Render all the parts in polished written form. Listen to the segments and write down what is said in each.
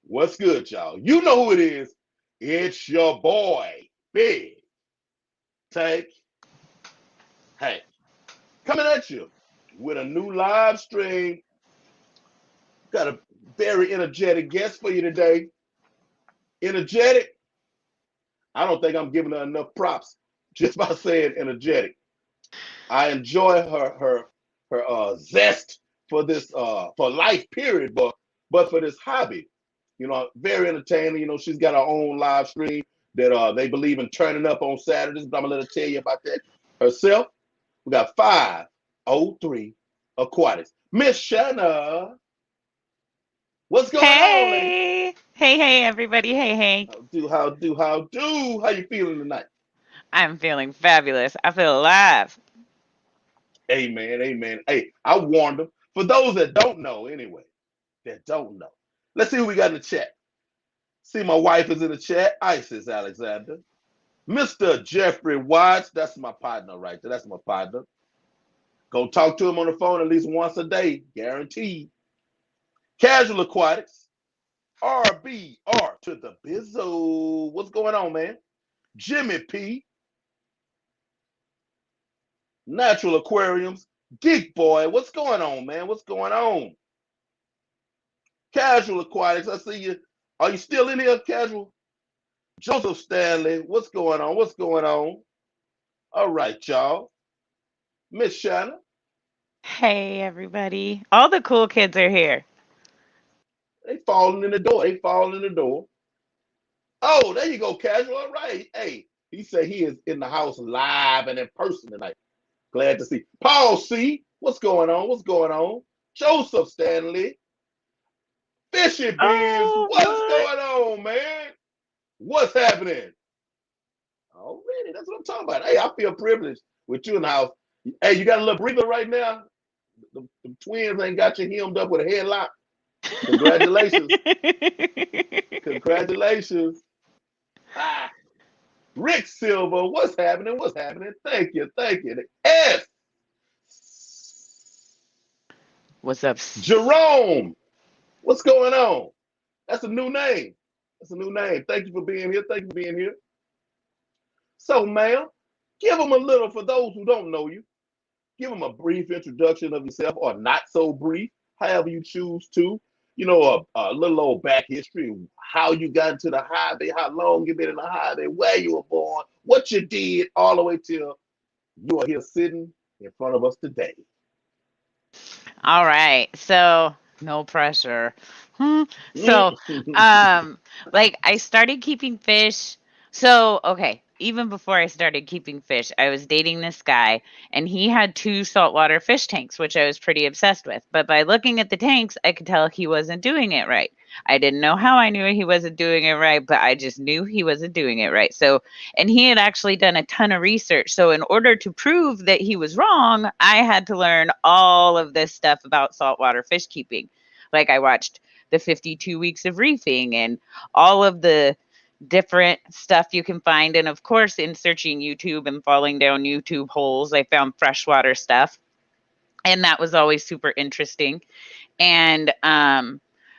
What's good, y'all? You know who it is. It's your boy, Big Take. Hey, coming at you with a new live stream. Got a very energetic guest for you today. Energetic. I don't think I'm giving her enough props just by saying energetic. I enjoy her zest for this for life period, but for this hobby. Very entertaining. She's got her own live stream that they believe in turning up on Saturdays, but I'm gonna let her tell you about that herself. We got 503 Aquatics. Miss Shanna, what's going on, lady? Hey, everybody. Hey. How do? How you feeling tonight? I'm feeling fabulous. I feel alive. Amen, amen. Hey, I warned them. For those that don't know, anyway, that don't know. Let's see who we got in the chat. See, my wife is in the chat. Isis Alexander. Mr. Jeffrey Watts, that's my partner right there. That's my partner. Go talk to him on the phone at least once a day, guaranteed. Casual Aquatics, RBR to the Bizzo. What's going on, man? Jimmy P, Natural Aquariums, Geek Boy. What's going on, man? What's going on? Casual Aquatics, I see you. Are you still in here, Casual? Joseph Stanley, what's going on? What's going on? All right, y'all. Miss Shanna, Hey, everybody. All the cool kids are here. they falling in the door. They falling in the door. Oh, there you go, Casual. All right. Hey, he said he is in the house live and in person tonight. Glad to see. Paul C, what's going on? What's going on? Joseph Stanley, Fishy Biz, Oh, what's what? going on, man? What's happening? Already, that's what I'm talking about. Hey, I feel privileged with you in the house. Hey, you got a little breather right now? The twins ain't got you hemmed up with a headlock. Congratulations. Congratulations. Ah, Rick Silver, what's happening? What's happening? Thank you. Thank you. S. What's up? Jerome, what's going on? That's a new name. That's a new name. Thank you for being here. Thank you for being here. So, ma'am, give them a little, for those who don't know you, give them a brief introduction of yourself, or not so brief, however you choose to. A little old back history, how you got into the hobby, how long you been in the hobby, where you were born, what you did, all the way till you are here sitting in front of us today. All right. So, no pressure. Hmm. So, Mm. um, I started keeping fish. So, okay, even before I started keeping fish, I was dating this guy and he had two saltwater fish tanks, which I was pretty obsessed with. But by looking at the tanks, I could tell he wasn't doing it right. I didn't know how I knew he wasn't doing it right, but I just knew he wasn't doing it right. So, and he had actually done a ton of research. So, in order to prove that he was wrong, I had to learn all of this stuff about saltwater fish keeping. I watched the 52 weeks of reefing and all of the different stuff you can find. And of course, in searching YouTube and falling down YouTube holes, I found freshwater stuff. And that was always super interesting. And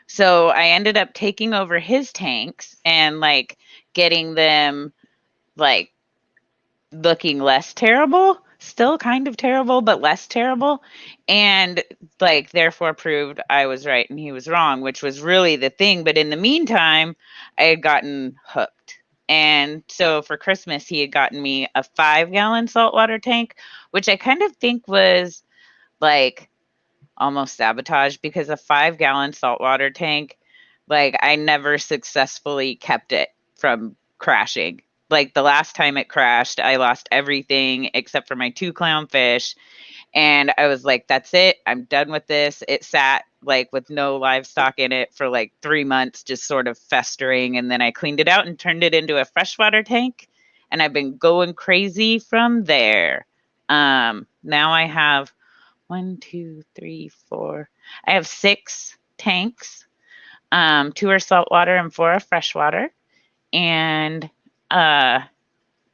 so I ended up taking over his tanks and getting them like looking less terrible, still kind of terrible, but less terrible. And therefore proved I was right and he was wrong, which was really the thing. But in the meantime, I had gotten hooked. And so for Christmas, he had gotten me a 5-gallon saltwater tank, which I kind of think was like almost sabotage because a 5-gallon saltwater tank, I never successfully kept it from crashing. The last time it crashed, I lost everything except for my 2 clownfish. And I was like, that's it. I'm done with this. It sat with no livestock in it for 3 months, just sort of festering. And then I cleaned it out and turned it into a freshwater tank. And I've been going crazy from there. Now I have one, two, three, four. I have 6 tanks. 2 are saltwater and 4 are freshwater. And uh,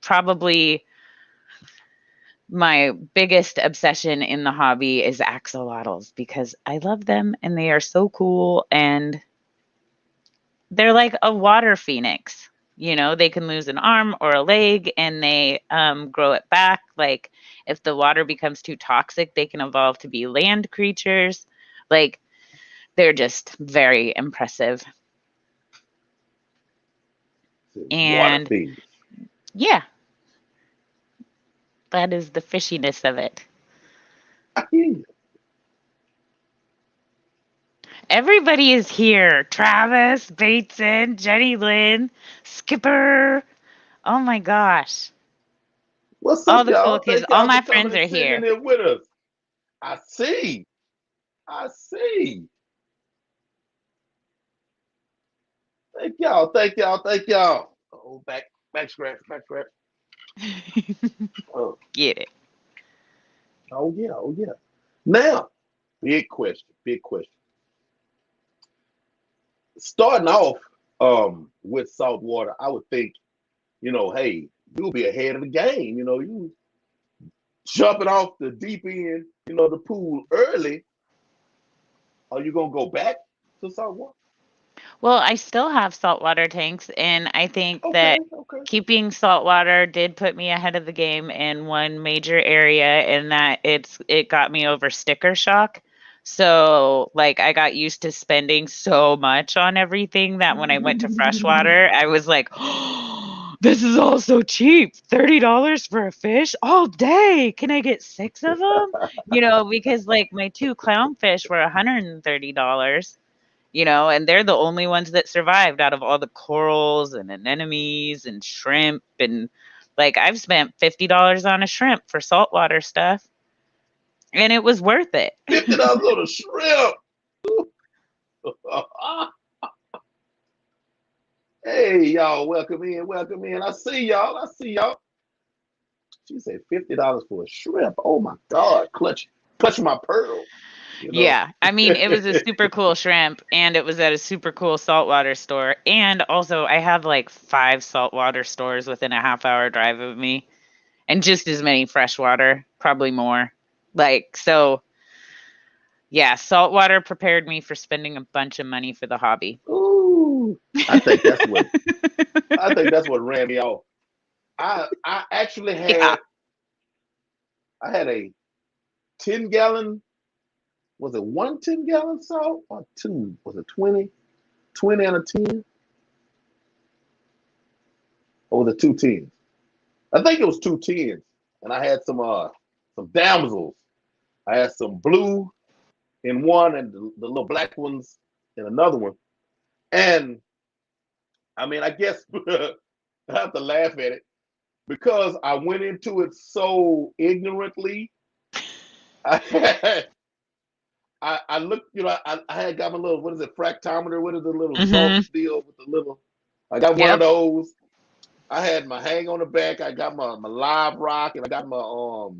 probably my biggest obsession in the hobby is axolotls because I love them and they are so cool and they're like a water phoenix. You know, they can lose an arm or a leg and they grow it back. Like if the water becomes too toxic, they can evolve to be land creatures. Like they're just very impressive. Water And things. yeah, that is the fishiness of it. I hear you. Everybody is here. Travis, Bateson, Jenny Lynn, Skipper. Oh my gosh. What's All up, the cool y'all? kids. Thank All y'all my for coming friends and are sitting in here. there with us. I see. I see. Thank y'all. Thank y'all. Thank y'all. Oh, back scratch, back scratch. Oh, Get it. oh yeah, oh yeah. Now, big question, big question. Starting off with salt water, I would think, hey, you'll be ahead of the game. You jumping off the deep end, the pool early. Are you gonna go back to salt water? Well, I still have saltwater tanks, and I think Okay, that okay. keeping saltwater did put me ahead of the game in one major area, in that it got me over sticker shock. So, like, I got used to spending so much on everything that when I went to freshwater, I was like, oh, this is all so cheap. $30 for a fish all day. Can I get 6 of them? You know, because like my 2 clownfish were $130, you know, and they're the only ones that survived out of all the corals and anemones and shrimp. And like I've spent $50 on a shrimp for saltwater stuff, and it was worth it. $50 on a shrimp. Hey, y'all, welcome in, welcome in. I see y'all, I see y'all. She said $50 for a shrimp. Oh my God, clutch my pearl. You know. Yeah, I mean, it was a super cool shrimp, and it was at a super cool saltwater store. And also, I have like 5 saltwater stores within a half-hour drive of me, and just as many freshwater, probably more. Like, so yeah, saltwater prepared me for spending a bunch of money for the hobby. Ooh, I think that's what ran me off. I actually Yeah. had a 10-gallon. Was it one 10-gallon salt or two? Was it 20? 20 and a 10? Or was it two tens? I think it was two tens. And I had some damsels. I had some blue in one and the little black ones in another one. And I mean, I guess I have to laugh at it because I went into it so ignorantly. I I looked, I had got my little, what is it, fractometer? What is the little salt Mhm. deal with the little? I got one of Yep. those. I had my hang on the back. I got my live rock, and I got my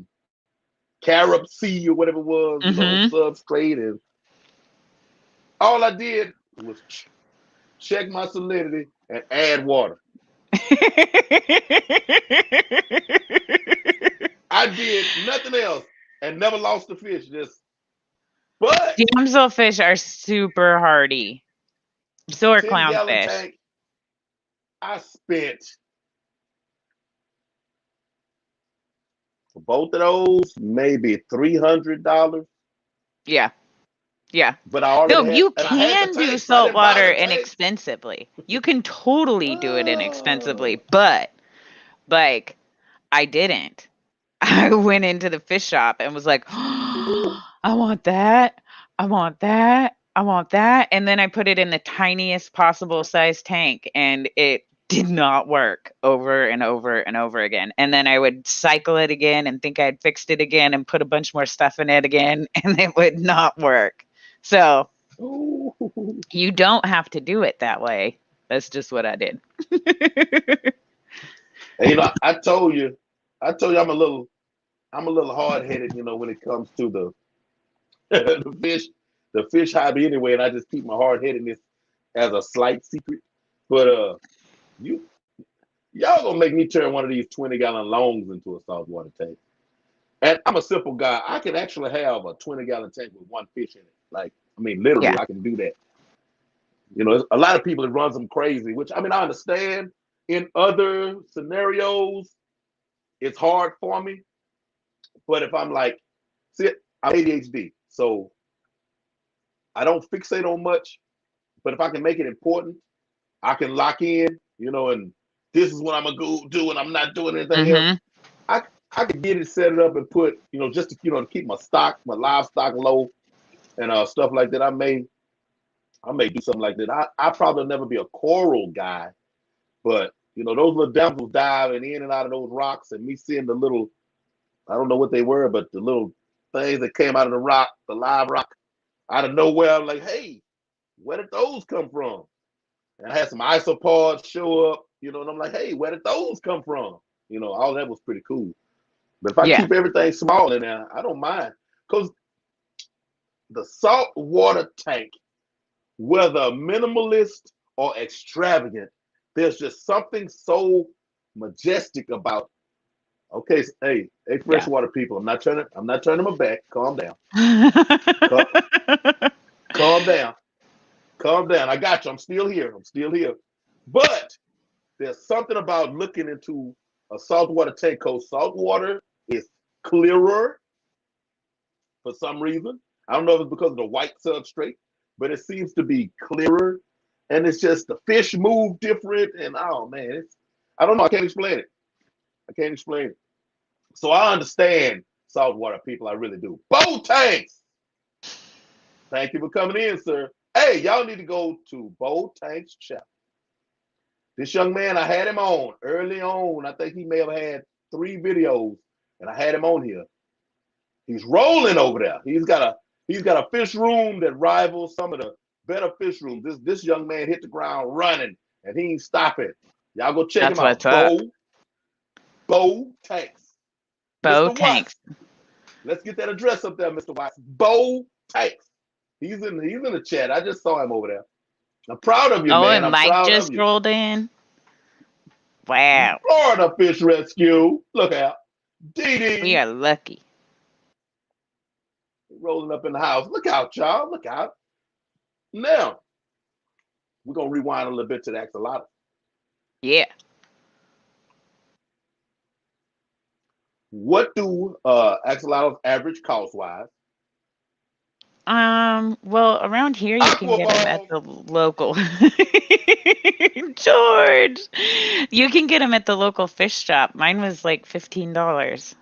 carob sea or whatever it was, Mhm. substrate, and all I did was check my salinity and add water. I did nothing else and never lost the fish. But Damselfish are super hardy. So are 10-gallon clownfish. tank, I spent for both of those maybe $300. Yeah. Yeah. But I already No, had, you and I had the can do tanks. I didn't buy saltwater the tanks. inexpensively. You can totally do it inexpensively, Oh, but like I didn't. I went into the fish shop and was like, oh, I want that. I want that. I want that. And then I put it in the tiniest possible size tank and it did not work over and over and over again. And then I would cycle it again and think I'd fixed it again and put a bunch more stuff in it again and it would not work. So ooh. you don't have to do it that way. That's just what I did. And, I told you I'm a little hard headed, when it comes to the the fish hobby anyway, and I just keep my hard headedness as a slight secret. But you y'all gonna make me turn one of these 20-gallon longs into a saltwater tank. And I'm a simple guy. I can actually have a 20-gallon tank with one fish in it. Like, I mean, literally, Yeah. I can do that. You know, there's a lot of people that runs them crazy, which I mean I understand. In other scenarios, it's hard for me. But if I'm like, see, I'm ADHD, so I don't fixate on much. But if I can make it important, I can lock in, you know, and this is what I'm gonna go do, and I'm not doing anything else. Mm-hmm. I I could get it set it up and put, you know, just to, you know, to keep my stock, my livestock low and stuff like that. I may do something like that. I probably never be a coral guy, but you know, those little devils diving in and out of those rocks, and me seeing the little, I don't know what they were, but the little things that came out of the rock, the live rock, out of nowhere. I'm like, hey, where did those come from? And I had some isopods show up, you know, and I'm like, hey, where did those come from? You know, all that was pretty cool. But if I Yeah. keep everything small in there, I don't mind. Because the saltwater tank, whether minimalist or extravagant, there's just something so majestic about. Okay, hey, Yeah. freshwater people, I'm not turning my back. Calm down. Calm, calm down. Calm down. I got you. I'm still here. I'm still here. But there's something about looking into a saltwater tank, because saltwater is clearer for some reason. I don't know if it's because of the white substrate, but it seems to be clearer. And it's just the fish move different. And oh man, I don't know. I can't explain it. I can't explain it. So I understand saltwater people. I really do. Boat tanks. Thank you for coming in, sir. Hey, y'all need to go to Boat Tanks Chapter. This young man, I had him on early on. I think he may have had 3 videos, and I had him on here. He's rolling over there. He's got a fish room that rivals some of the better fish rooms. This young man hit the ground running, and he ain't stopping. Y'all go check him That's what's out. up. Bo Tanks. Bow Mr. tanks. Watts. Let's get that address up there, Mr. Watts. Bo Tanks. He's in the chat. I just saw him over there. I'm proud of you, Oh, man. and I'm Mike proud of just you. rolled in. Wow. Florida Fish Rescue. Look out. Dee We Dee are lucky. rolling up in the house. Look out, y'all. Look out. Now, we're going to rewind a little bit to the axolotl. Yeah. What do axolotls average cost wise? Well, around here you can Aqua get them at bomb. the local George. You can get them at the local fish shop. Mine was like $15.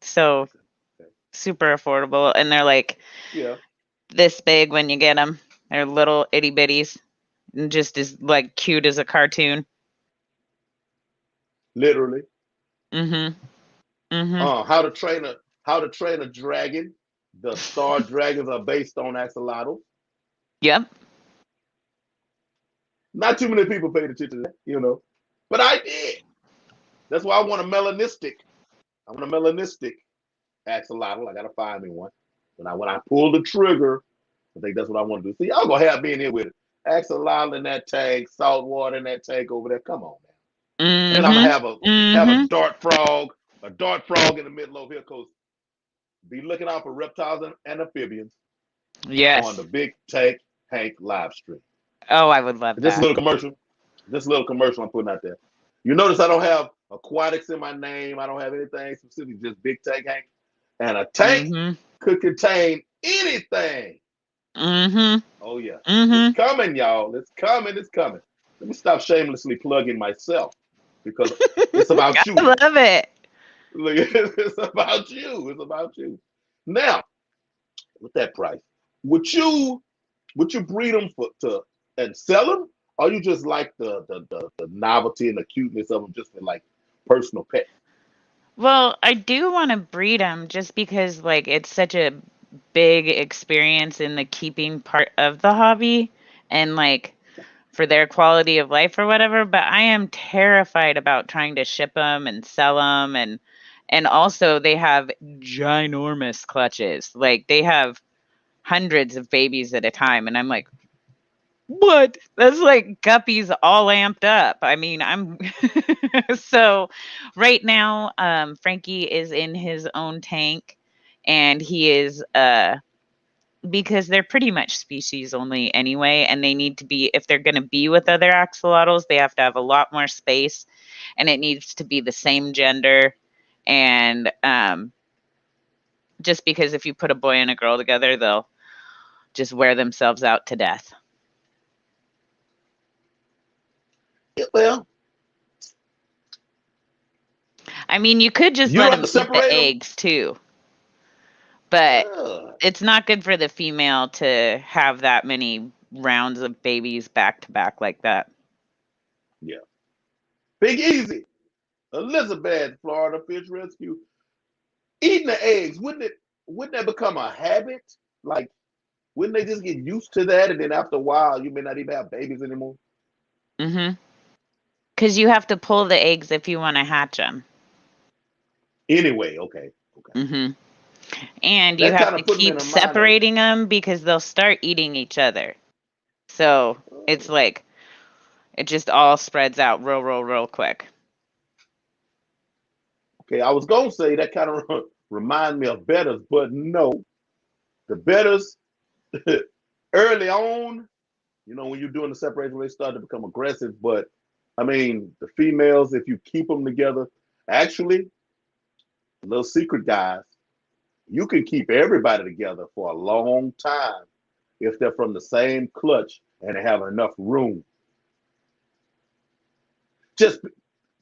So Okay. Okay. super affordable, and they're like Yeah, this big when you get them. They're little itty bitties, and just as like cute as a cartoon. literally. Mhm. Mhm. How to train a dragon. The star dragons are based on axolotls. Yep. Not too many people paid attention to that, you know, but I did. That's why I want a melanistic. I want a melanistic axolotl. I gotta find me one. When I pull the trigger, I think that's what I want to do. See, y'all gonna have me in here with it. Axolotl in that tank, salt water in that tank over there. Come on, man. Then I'm gonna Mhm. have a Mhm. dart frog in the middle over here, cause be looking out for reptiles and amphibians on the Yes. Big Tank Hank live stream. Oh, I would love Just a that. little commercial. Just a little commercial I'm putting out there. You notice I don't have aquatics in my name. I don't have anything specific, just Big Tank Hank. And a tank Mhm. could contain anything. Mhm. Oh yeah. It's Mhm. coming, y'all. It's coming. It's coming. Let me stop shamelessly plugging myself because it's about you I now. love it. Look, it's about you. It's about you. Now, with that price, would you breed them and sell them, or you just like the novelty and the cuteness of them, just for like personal pet? Well, I do want to breed them just because like it's such a big experience in the keeping part of the hobby and like for their quality of life or whatever, but I am terrified about trying to ship them and sell them and also they have ginormous clutches. Like they have hundreds of babies at a time and I'm like, what? That's like guppies all amped up. I mean, I'm so right now, Frankie is in his own tank and he is because they're pretty much species only anyway, and they need to be, if they're going to be with other axolotls, they have to have a lot more space, and it needs to be the same gender. And just because if you put a boy and a girl together, they'll just wear themselves out to death. Yeah, well, I mean, you could just you let don't have them to eat the separate them. eggs too, but Uh, it's not good for the female to have that many rounds of babies back to back like that. yeah. Big Easy, Elizabeth, Florida Fish Rescue. Eating the eggs, wouldn't that become a habit? Like, wouldn't they just get used to that, and then after a while, you may not even have babies anymore? Mm-hmm. Because you have to pull the eggs if you want to hatch them. Anyway, okay, okay. Mm-hmm. And you That have kind to of put me in keep a mind of, separating them because they'll start eating each other. So it's oh, like it just all spreads out real quick. okay, I was gonna say that kind of remind me of betters, but no, the betters early on, when you're doing the separation, they start to become aggressive. But I mean, the females, if you keep them together, actually, little secret guys, you can keep everybody together for a long time if they're from the same clutch and they have enough room. Just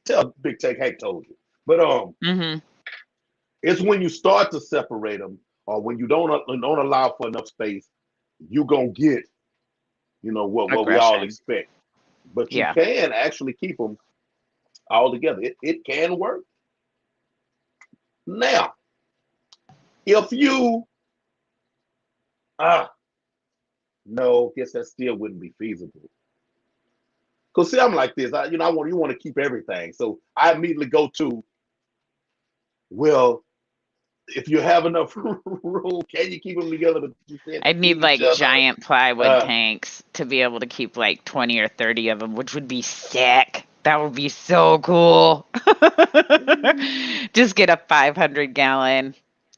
tell Big Tech Hank told you. But Mm-hmm. it's when you start to separate them, or when you don't allow for enough space, you gonna get what we all Aggression. expect. But you Yeah. can actually keep them all together. It can work. Now, if you no, guess that still wouldn't be feasible. Cause see, I'm like this. I want you want to keep everything, so I immediately go to, well, if you have enough room, can you keep them together? But you said to I'd need feed each like other. giant plywood Uh, tanks to be able to keep like 20 or 30 of them, which would be sick. That would be so cool. Just get a 500-gallon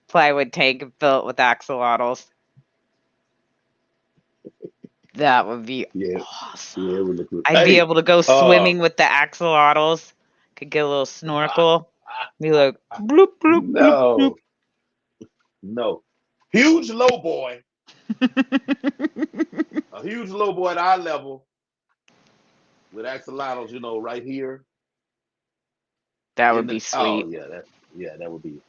plywood tank and fill it with axolotls. That would be yeah, awesome. yeah, it would look good. I'd be Hey, able to go uh, swimming with the axolotls. Could get a little snorkel. Be like bloop bloop bloop bloop. no, no, huge low boy, a huge low boy at our level with axolotls, right here That in would the. be Oh sweet. that would be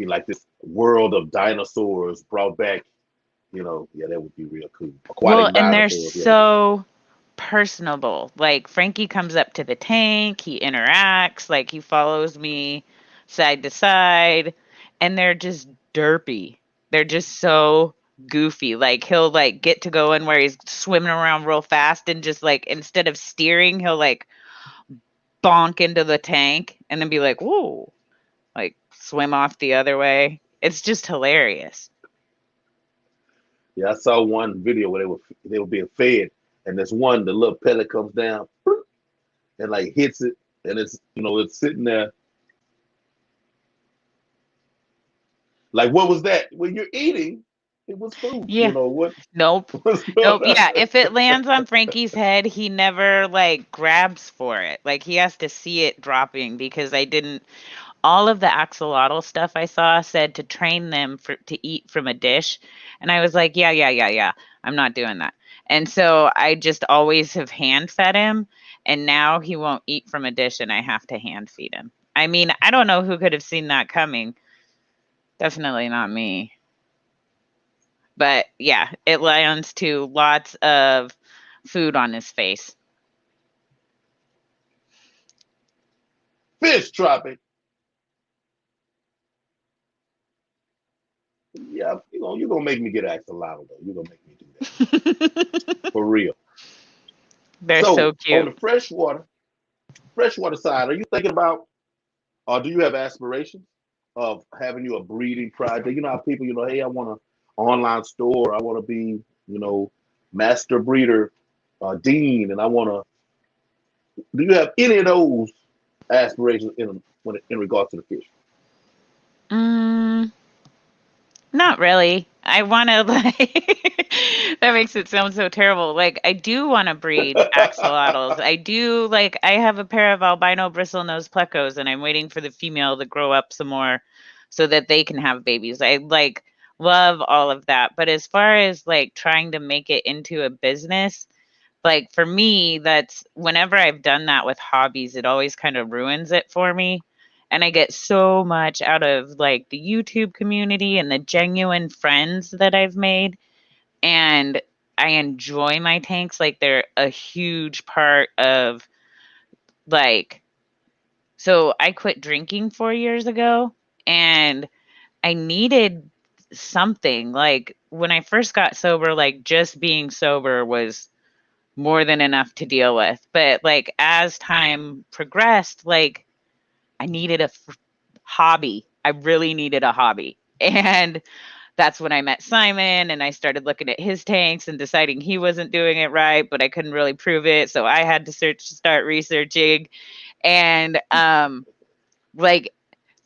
like this world of dinosaurs brought back. Yeah, that would be real cool. Well, Aquatic and they're dinosaurs, yeah. so personable. Like Frankie comes up to the tank, he interacts, like he follows me side to side, and they're just derpy. They're just so goofy. Like he'll like get to go in where he's swimming around real fast and just like instead of steering, he'll like bonk into the tank and then be like, "Whoa." Like swim off the other way. It's just hilarious. Yeah, I saw one video where they were being fed, and this one the little pellet comes down and like hits it, and it's sitting there like, what was that? When you're eating, it was food. Yeah. What Nope. what's Nope. going on? Yeah, if it lands on Frankie's head, he never like grabs for it. Like he has to see it dropping because I didn't all of the axolotl stuff I saw said to train them to eat from a dish. And I was like, yeah. I'm not doing that. And so I just always have hand fed him and now he won't eat from a dish and I have to hand feed him. I mean, I don't know who could have seen that coming. Definitely not me. But yeah, it lands to lots of food on his face. Fish tropic. Yeah, you're gonna make me get axolotl though. You're gonna make me do that for real. They're so So on cute. the freshwater side, are you thinking about, or do you have aspirations of having you a breeding project? You know how people, hey, I want an online store. I want to be, master breeder, dean, and I want to. Do you have any of those aspirations in regards to the fish? Mm, not really. I want to like that makes it sound so terrible. Like I do want to breed axolotls. I do like I have a pair of albino bristlenose plecos and I'm waiting for the female to grow up some more so that they can have babies. I like love all of that. But as far as like trying to make it into a business, like for me, that's whenever I've done that with hobbies, it always kind of ruins it for me. And I get so much out of like the YouTube community and the genuine friends that I've made. And I enjoy my tanks. Like they're a huge part of like, so I quit drinking 4 years ago and I needed something. Like when I first got sober, like just being sober was more than enough to deal with. But like as time progressed, like I needed a hobby. I really needed a hobby. And that's when I met Simon and I started looking at his tanks and deciding he wasn't doing it right, but I couldn't really prove it. So I had to start researching. And like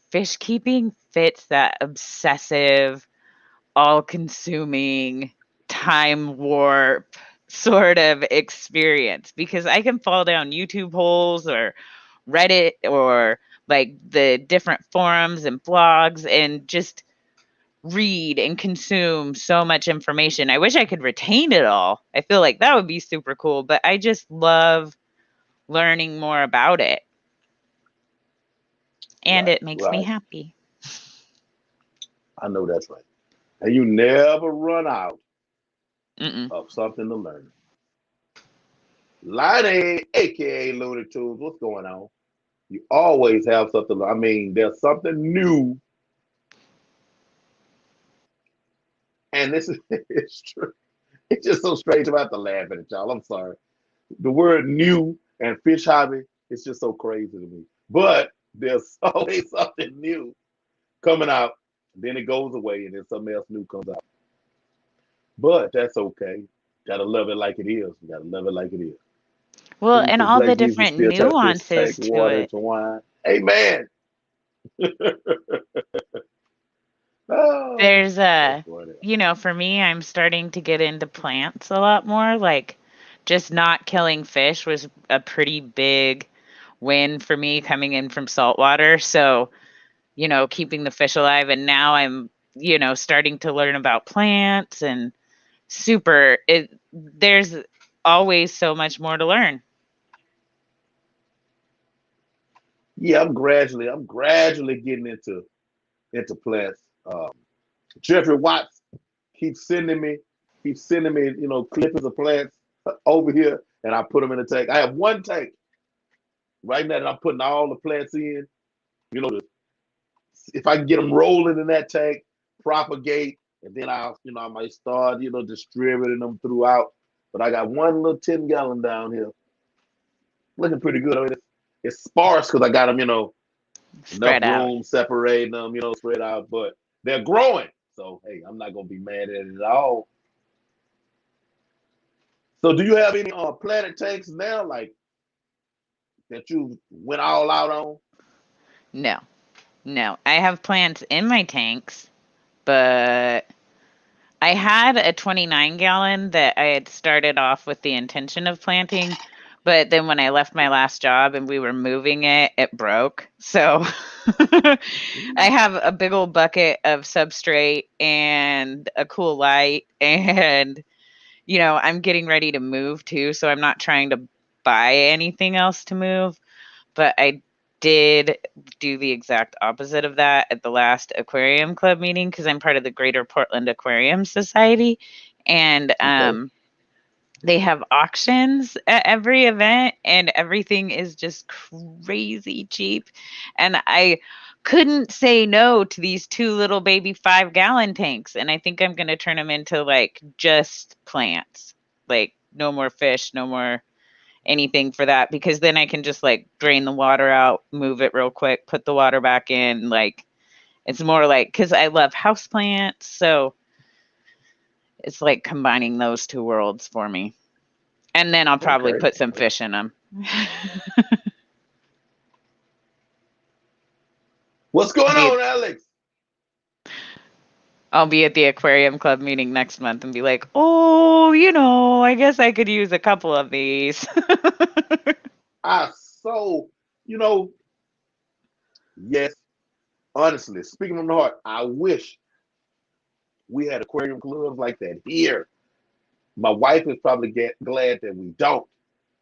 fish keeping fits that obsessive, all consuming, time warp sort of experience because I can fall down YouTube holes or Reddit or like the different forums and blogs and just read and consume so much information. I wish I could retain it all. I feel like that would be super cool, but I just love learning more about it. And Right, it makes me right. happy. I know that's right. And you never run out Mm-mm. of something to learn. Lonnie, aka Looney Tunes, what's going on? You always have something. I mean, there's something new, and this is it's true. It's just so strange about to laugh at y'all. I'm sorry. The word "new" and fish hobby is just so crazy to me. But there's always something new coming out. Then it goes away, and then something else new comes out. But that's okay. Gotta love it like it is. You gotta love it like it is. Well, Who and says all the Black Jesus different still turn fish tank nuances to water it. into wine? Amen. Oh, There's that's a, funny. for me, I'm starting to get into plants a lot more. Like, just not killing fish was a pretty big win for me coming in from saltwater. So, keeping the fish alive. And now I'm, starting to learn about plants and there's always so much more to learn. Yeah, I'm gradually getting into plants. Jeffrey Watts keeps sending me, clippings of plants over here, and I put them in the tank. I have one tank right now that I'm putting all the plants in. You know, if I can get them rolling in that tank, propagate, and then I might start, distributing them throughout. But I got one little 10-gallon down here, looking pretty good. I mean, it's sparse because I got them, enough Spread out. room separating them, spread out, but they're growing. So hey, I'm not gonna be mad at it at all. So do you have any planet tanks now, like that you went all out on? No, no. I have plants in my tanks, but I had a 29-gallon that I had started off with the intention of planting, but then when I left my last job and we were moving it, it broke. So I have a big old bucket of substrate and a cool light and I'm getting ready to move too, so I'm not trying to buy anything else to move, but I did do the exact opposite of that at the last aquarium club meeting because I'm part of the Greater Portland Aquarium Society, and Okay, they have auctions at every event, and everything is just crazy cheap, and I couldn't say no to these two little baby 5-gallon tanks, and I think I'm going to turn them into like just plants, like no more fish, no more anything for that, because then I can just like drain the water out, move it real quick, put the water back in. Like it's more like because I love houseplants, so it's like combining those two worlds for me. And then I'll probably okay, put some okay. fish in them. What's going on, Alex? I'll be at the aquarium club meeting next month and be like, "Oh, I guess I could use a couple of these." I so, you know, yes, honestly, speaking from the heart, I wish we had aquarium clubs like that here. My wife is probably glad that we don't,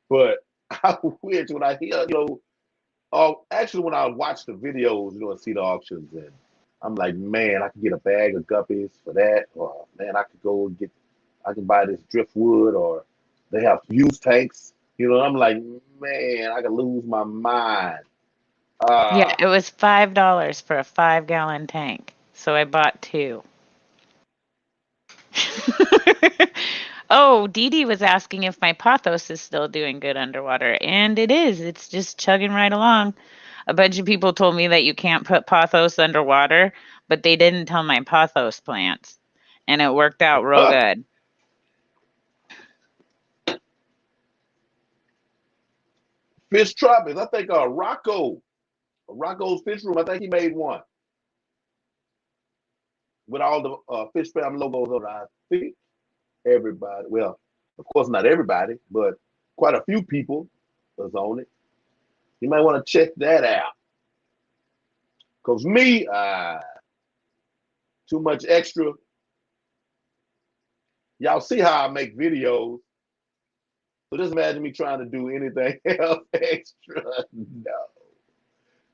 but I wish when I hear, actually when I watch the videos, and see the auctions, and I'm like, man, I can get a bag of guppies for that, or man, I can buy this driftwood, or they have used tanks. I'm like, man, I could lose my mind. Yeah, Ah, it was $5 for a 5-gallon tank. So I bought two. Oh, Dee Dee was asking if my pothos is still doing good underwater, and it is. It's just chugging right along. A bunch of people told me that you can't put pothos underwater, but they didn't tell my pothos plants, and it worked out real good. Fish Tropics. I think Rocco's Fish Room. I think he made one with all the Fish Fam logos on it. I think everybody. Well, of course not everybody, but quite a few people was on it. You might want to check that out. Cause me, too much extra. Y'all see how I make videos. So just imagine me trying to do anything else extra. No.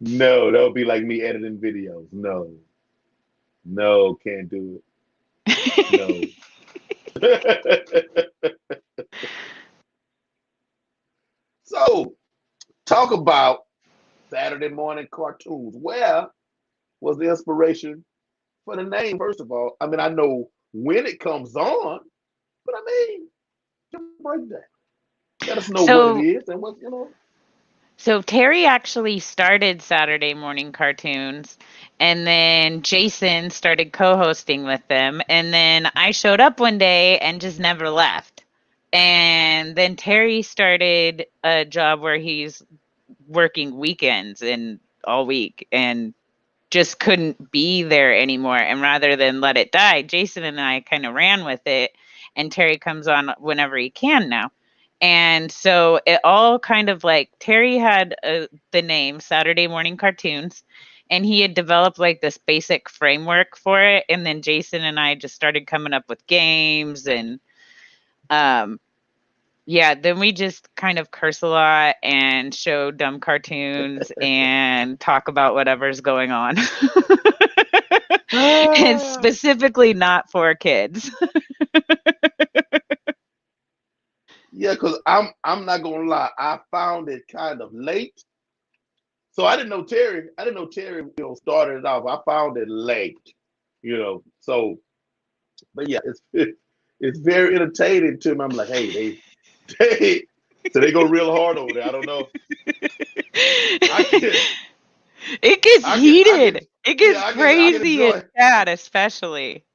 No, that would be like me editing videos. No. No, can't do it. No. So talk about Saturday morning cartoons. Where was the inspiration for the name, first of all? I mean, I know when it comes on, but I mean, break that. Let us know what it so is and what. So Terry actually started Saturday morning cartoons, and then Jason started co-hosting with them, and then I showed up one day and just never left. And then Terry started a job where he's working weekends and all week and just couldn't be there anymore. And rather than let it die, Jason and I kind of ran with it, and Terry comes on whenever he can now. And so it all kind of like Terry had the name Saturday Morning Cartoons, and he had developed like this basic framework for it. And then Jason and I just started coming up with games and um, yeah, then we just kind of curse a lot and show dumb cartoons and talk about whatever's going on. It's Ah, specifically not for kids. yeah, because I'm not gonna lie, I found it kind of late. So I didn't know Terry. I didn't know Terry, started it off. I found it late. So, but yeah, it's very entertaining to me. I'm like, hey, they so they go real hard over there. I don't know. I can It gets I can heated. It yeah, gets I can crazy and enjoy. sad, especially.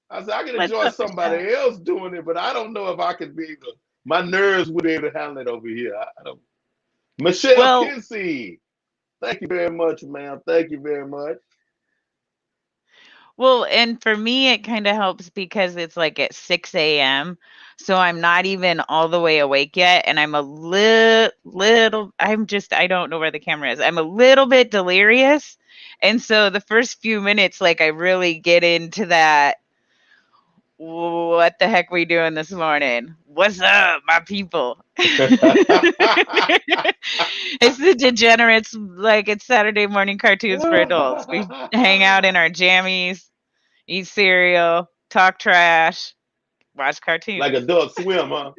I said I can What's enjoy up, Michelle? somebody else doing it, but I don't know if I could be able. My nerves would be able to handle it over here. I don't. Michelle Well, Kinsey, thank you very much, ma'am. Thank you very much. Well, and for me, it kind of helps because it's like at 6 a.m. So I'm not even all the way awake yet. And I'm a I don't know where the camera is. I'm a little bit delirious. And so the first few minutes, like I really get into that. What the heck we doing this morning? What's up, my people? It's the degenerates, like it's Saturday morning cartoons for adults. We hang out in our jammies, eat cereal, talk trash, watch Like cartoons. Adult Swim, huh?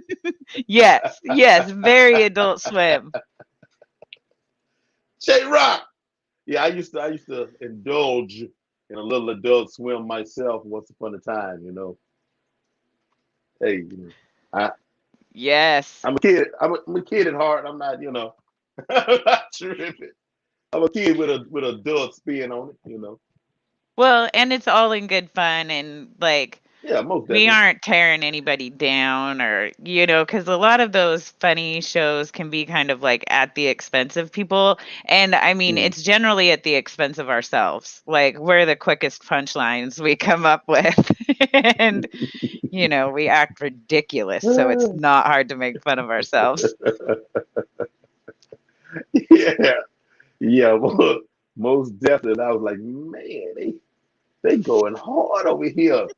Yes, yes, very Adult Swim. Shay Rock. Yeah, I used to indulge in a little Adult Swim myself once upon a time. Hey, I Yes. I'm a kid. I'm a kid at heart. I'm not. I'm not tripping. I'm a kid with adult spin on it. Well, and it's all in good fun and like Yeah, most We definitely. aren't tearing anybody down or, because a lot of those funny shows can be kind of like at the expense of people. And I mean, Mm. it's generally at the expense of ourselves. Like, we're the quickest punchlines we come up with. And, we act ridiculous. So it's not hard to make fun of ourselves. Yeah, yeah, most definitely. I was like, man, they going hard over here.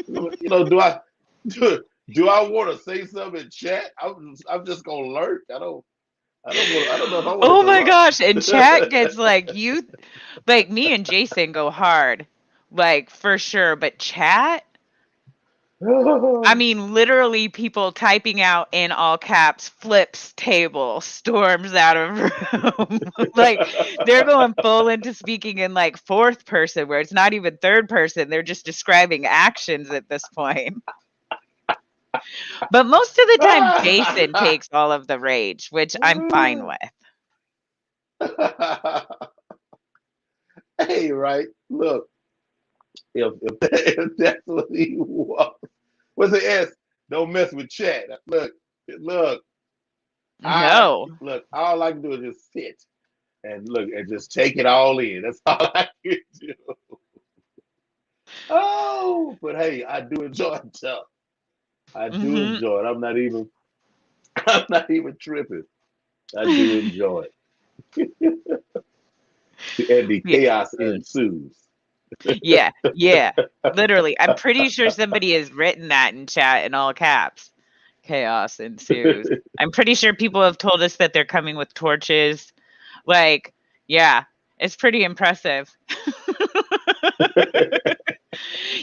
Do I do I want to say something in chat? I'm just gonna lurk. I don't know if I want to Oh my corrupt. gosh. And chat gets like me and Jason go hard, like for sure. But chat, I mean, literally people typing out in all caps, flips table, storms out of room. Like, they're going full into speaking in like fourth person, where it's not even third person. They're just describing actions at this point. But most of the time, Jason takes all of the rage, which I'm fine with. Hey, right? Look, if that's what he wants, what's the S? Don't mess with chat. Look. No. All I can do is just sit and look and just take it all in. That's all I can do. Oh, but hey, I do enjoy it, Chuck. I do Hmm. enjoy it. I'm not even tripping. I do enjoy it. And the Yeah. chaos ensues. Yeah, yeah. Literally, I'm pretty sure somebody has written that in chat in all caps. Chaos ensues. I'm pretty sure people have told us that they're coming with torches. Like, yeah, it's pretty impressive.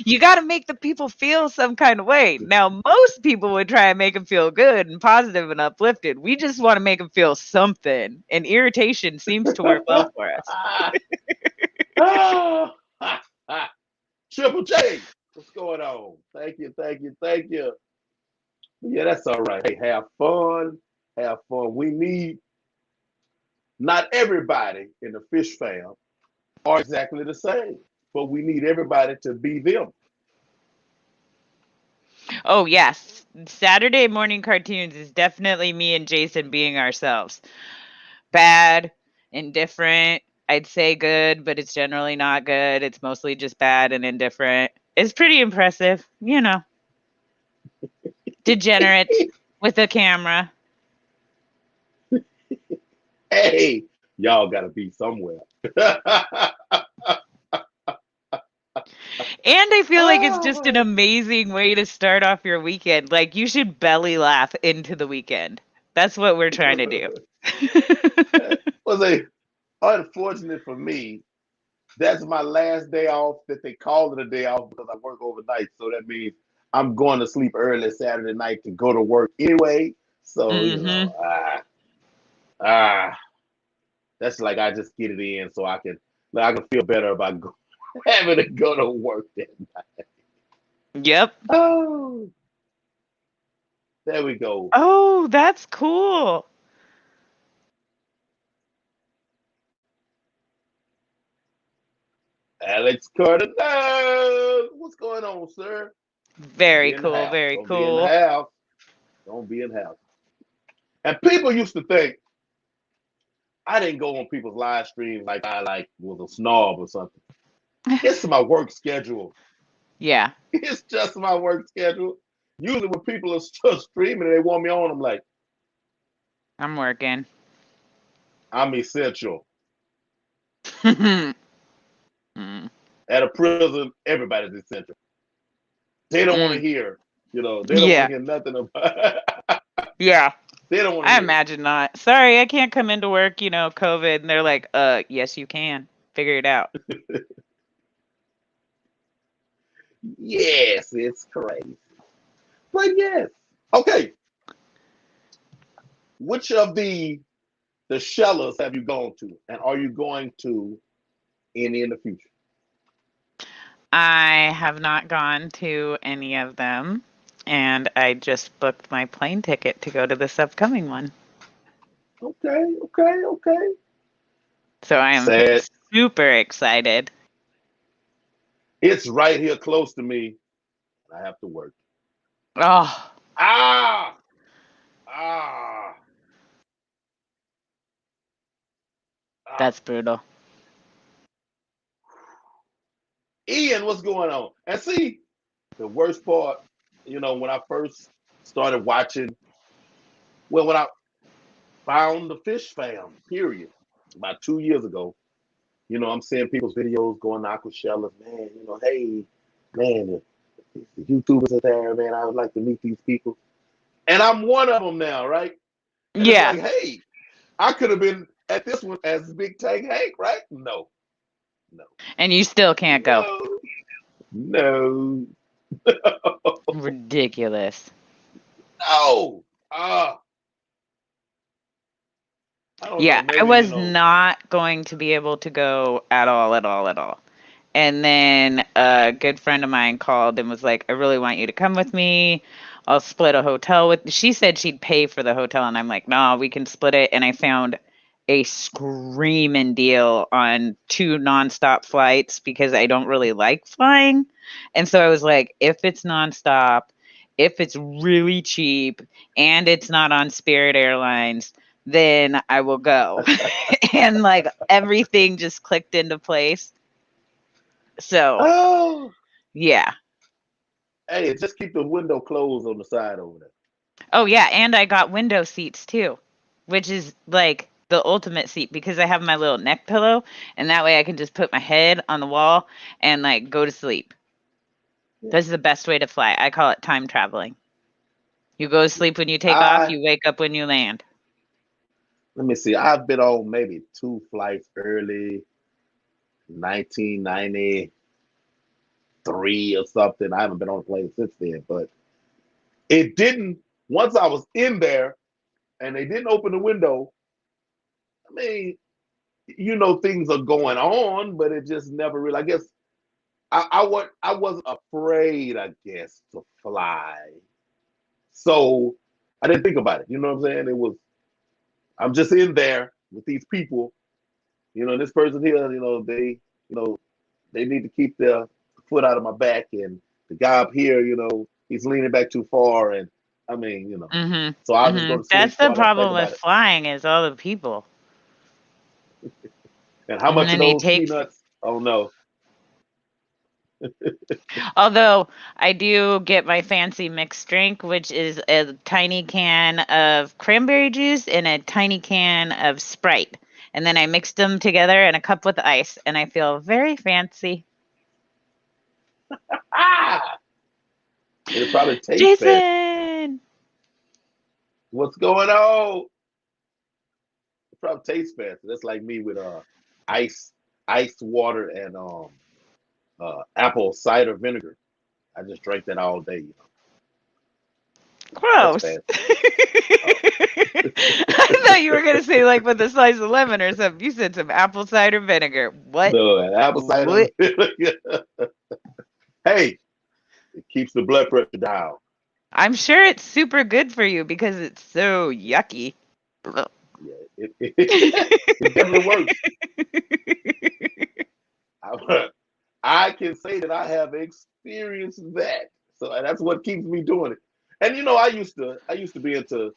You got to make the people feel some kind of way. Now, most people would try and make them feel good and positive and uplifted. We just want to make them feel something, and irritation seems to work well for us. Ah, Triple J, what's going on? Thank you, thank you, thank you. Yeah, that's all right. Hey, have fun. Have fun. We need not everybody in the fish fam are exactly the same, but we need everybody to be them. Oh, yes. Saturday morning cartoons is definitely me and Jason being ourselves. Bad, indifferent, I'd say good, but it's generally not good. It's mostly just bad and indifferent. It's pretty impressive, Degenerate with a camera. Hey, y'all got to be somewhere. And I feel like it's just an Oh, amazing way to start off your weekend. Like, you should belly laugh into the weekend. That's what we're trying to do. was a unfortunate for me. That's my last day off that they call it a day off because I work overnight. So that means I'm going to sleep early Saturday night to go to work anyway. So, Hmm. ah, that's like I just get it in so I can feel better about having to go to work then. Yep. Oh, there we go. Oh, that's cool. Alex Cardinal. What's going on, sir? Don't be Very in the cool. house. Very Don't be in the cool. house. Don't be in the house. And people used to think I didn't go on people's live streams like I was a snob or something. It's my work schedule. Yeah, It's just my work schedule. Usually when people are still streaming and they want me on, I'm like, I'm working. I'm essential. Mm. At a prison, everybody's essential. They don't want to Mm. hear, they don't want to Yeah, hear nothing about yeah. they don't want to I hear imagine not. Sorry, I can't come into work, COVID. And they're like, yes, you can. Figure it out. it. Yes, it's crazy. But yes. Okay. Which of the shellers have you gone to? And are you going to any in the future? I have not gone to any of them. And I just booked my plane ticket to go to this upcoming one. Okay, okay, okay. So I am Sad. super excited. It's right here close to me. I have to work. Oh, Ah, ah, ah. that's brutal. Ian, what's going on? And see, the worst part, when I first started watching, well, when I found the Fish Fam, period, about 2 years ago, I'm seeing people's videos going to Aquashellas, man, hey, man, the YouTubers are there, man, I would like to meet these people. And I'm one of them now, right? And it's Yeah. like, hey, I could have been at this one as Big Tank Hank, right? No, no, And you still can't go. no, no, Ridiculous. no. Ah, I don't know. Yeah, I Maybe, was not going to be able to go at all, at all, at all. And then a good friend of mine called and was like, I really want you to come with me. I'll split a hotel with. She said she'd pay for the hotel. And I'm like, no, we can split it. And I found a screaming deal on 2 nonstop flights because I don't really like flying. And so I was like, if it's nonstop, if it's really cheap, and it's not on Spirit Airlines, then I will go. And like everything just clicked into place. So, oh, yeah. hey, just keep the window closed on the side over there. Oh, yeah, and I got window seats too, which is like the ultimate seat because I have my little neck pillow, and that way I can just put my head on the wall and like go to sleep. Yeah. This is the best way to fly. I call it time traveling. You go to sleep when you take off, I you wake up when you land. Let me see. I've been on maybe two flights early 1993 or something. I haven't been on a plane since then, but it didn't. Once I was in there and they didn't open the window, I mean, things are going on, but it just never really. I guess I wasn't afraid. I guess to fly, so I didn't think about it. You know what I'm saying? I'm just in there with these people. This person here. You know, they need to keep their foot out of my back, and the guy up here, he's leaning back too far, and I mean, so Mm-hmm. I'll just go Mm-hmm. to sleep That's so the I don't think problem with about it. flying is all the people. And how And much of then he those takes. peanuts? Oh no. Although I do get my fancy mixed drink, which is a tiny can of cranberry juice and a tiny can of Sprite. And then I mix them together in a cup with ice, and I feel very fancy. Ah, it probably tastes bad. Jason! What's going on? It probably tastes bad. That's like me with ice, iced water and apple cider vinegar. I just drank that all day. That's Gross. fast. Oh. I thought you were going to say, like, with a slice of lemon or something. You said some apple cider vinegar. What? No, apple cider What? vinegar. Hey, it keeps the blood pressure down. I'm sure it's super good for you because it's so yucky. Yeah, it definitely works. I, I can say that I have experienced that. So that's what keeps me doing it. And I used to be into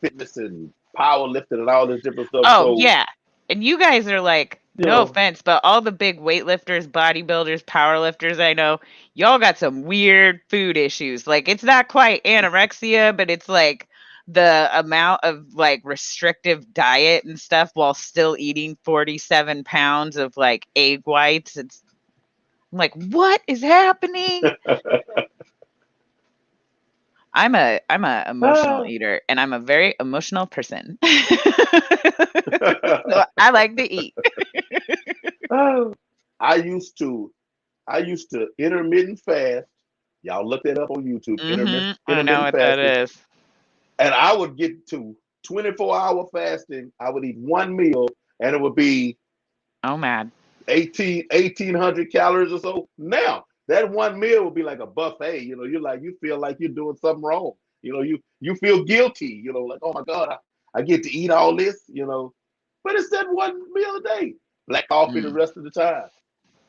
fitness and powerlifting and all this different stuff. Oh, So, yeah. And you guys are like, you no know, offense, but all the big weightlifters, bodybuilders, powerlifters I know, y'all got some weird food issues. Like, it's not quite anorexia, but it's like the amount of like restrictive diet and stuff while still eating 47 pounds of like egg whites. I'm like, what is happening? I'm a emotional ah, eater and I'm a very emotional person. So I like to eat. ah. I used to I used to intermittent fast. Y'all look that up on YouTube. I know Intermittent what that fasting, is. and I would get to 24-hour fasting. I would eat one meal, and it would be Oh, mad. 1,800 calories or so. Now that one meal would be like a buffet. You feel like you're doing something wrong. You feel guilty. Like, oh my God, I get to eat all this. But it's that one meal a day. Black coffee the Mm. rest of the time.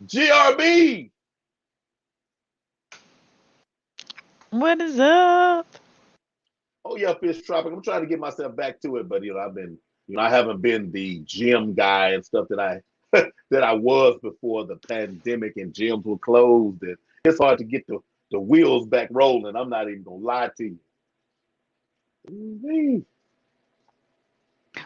GRB. What is up? Oh yeah, fish tropic. I'm trying to get myself back to it, but I've been, I haven't been the gym guy and stuff that I that I was before the pandemic and gyms were closed, and it's hard to get the wheels back rolling. I'm not even gonna lie to you. Ooh-wee.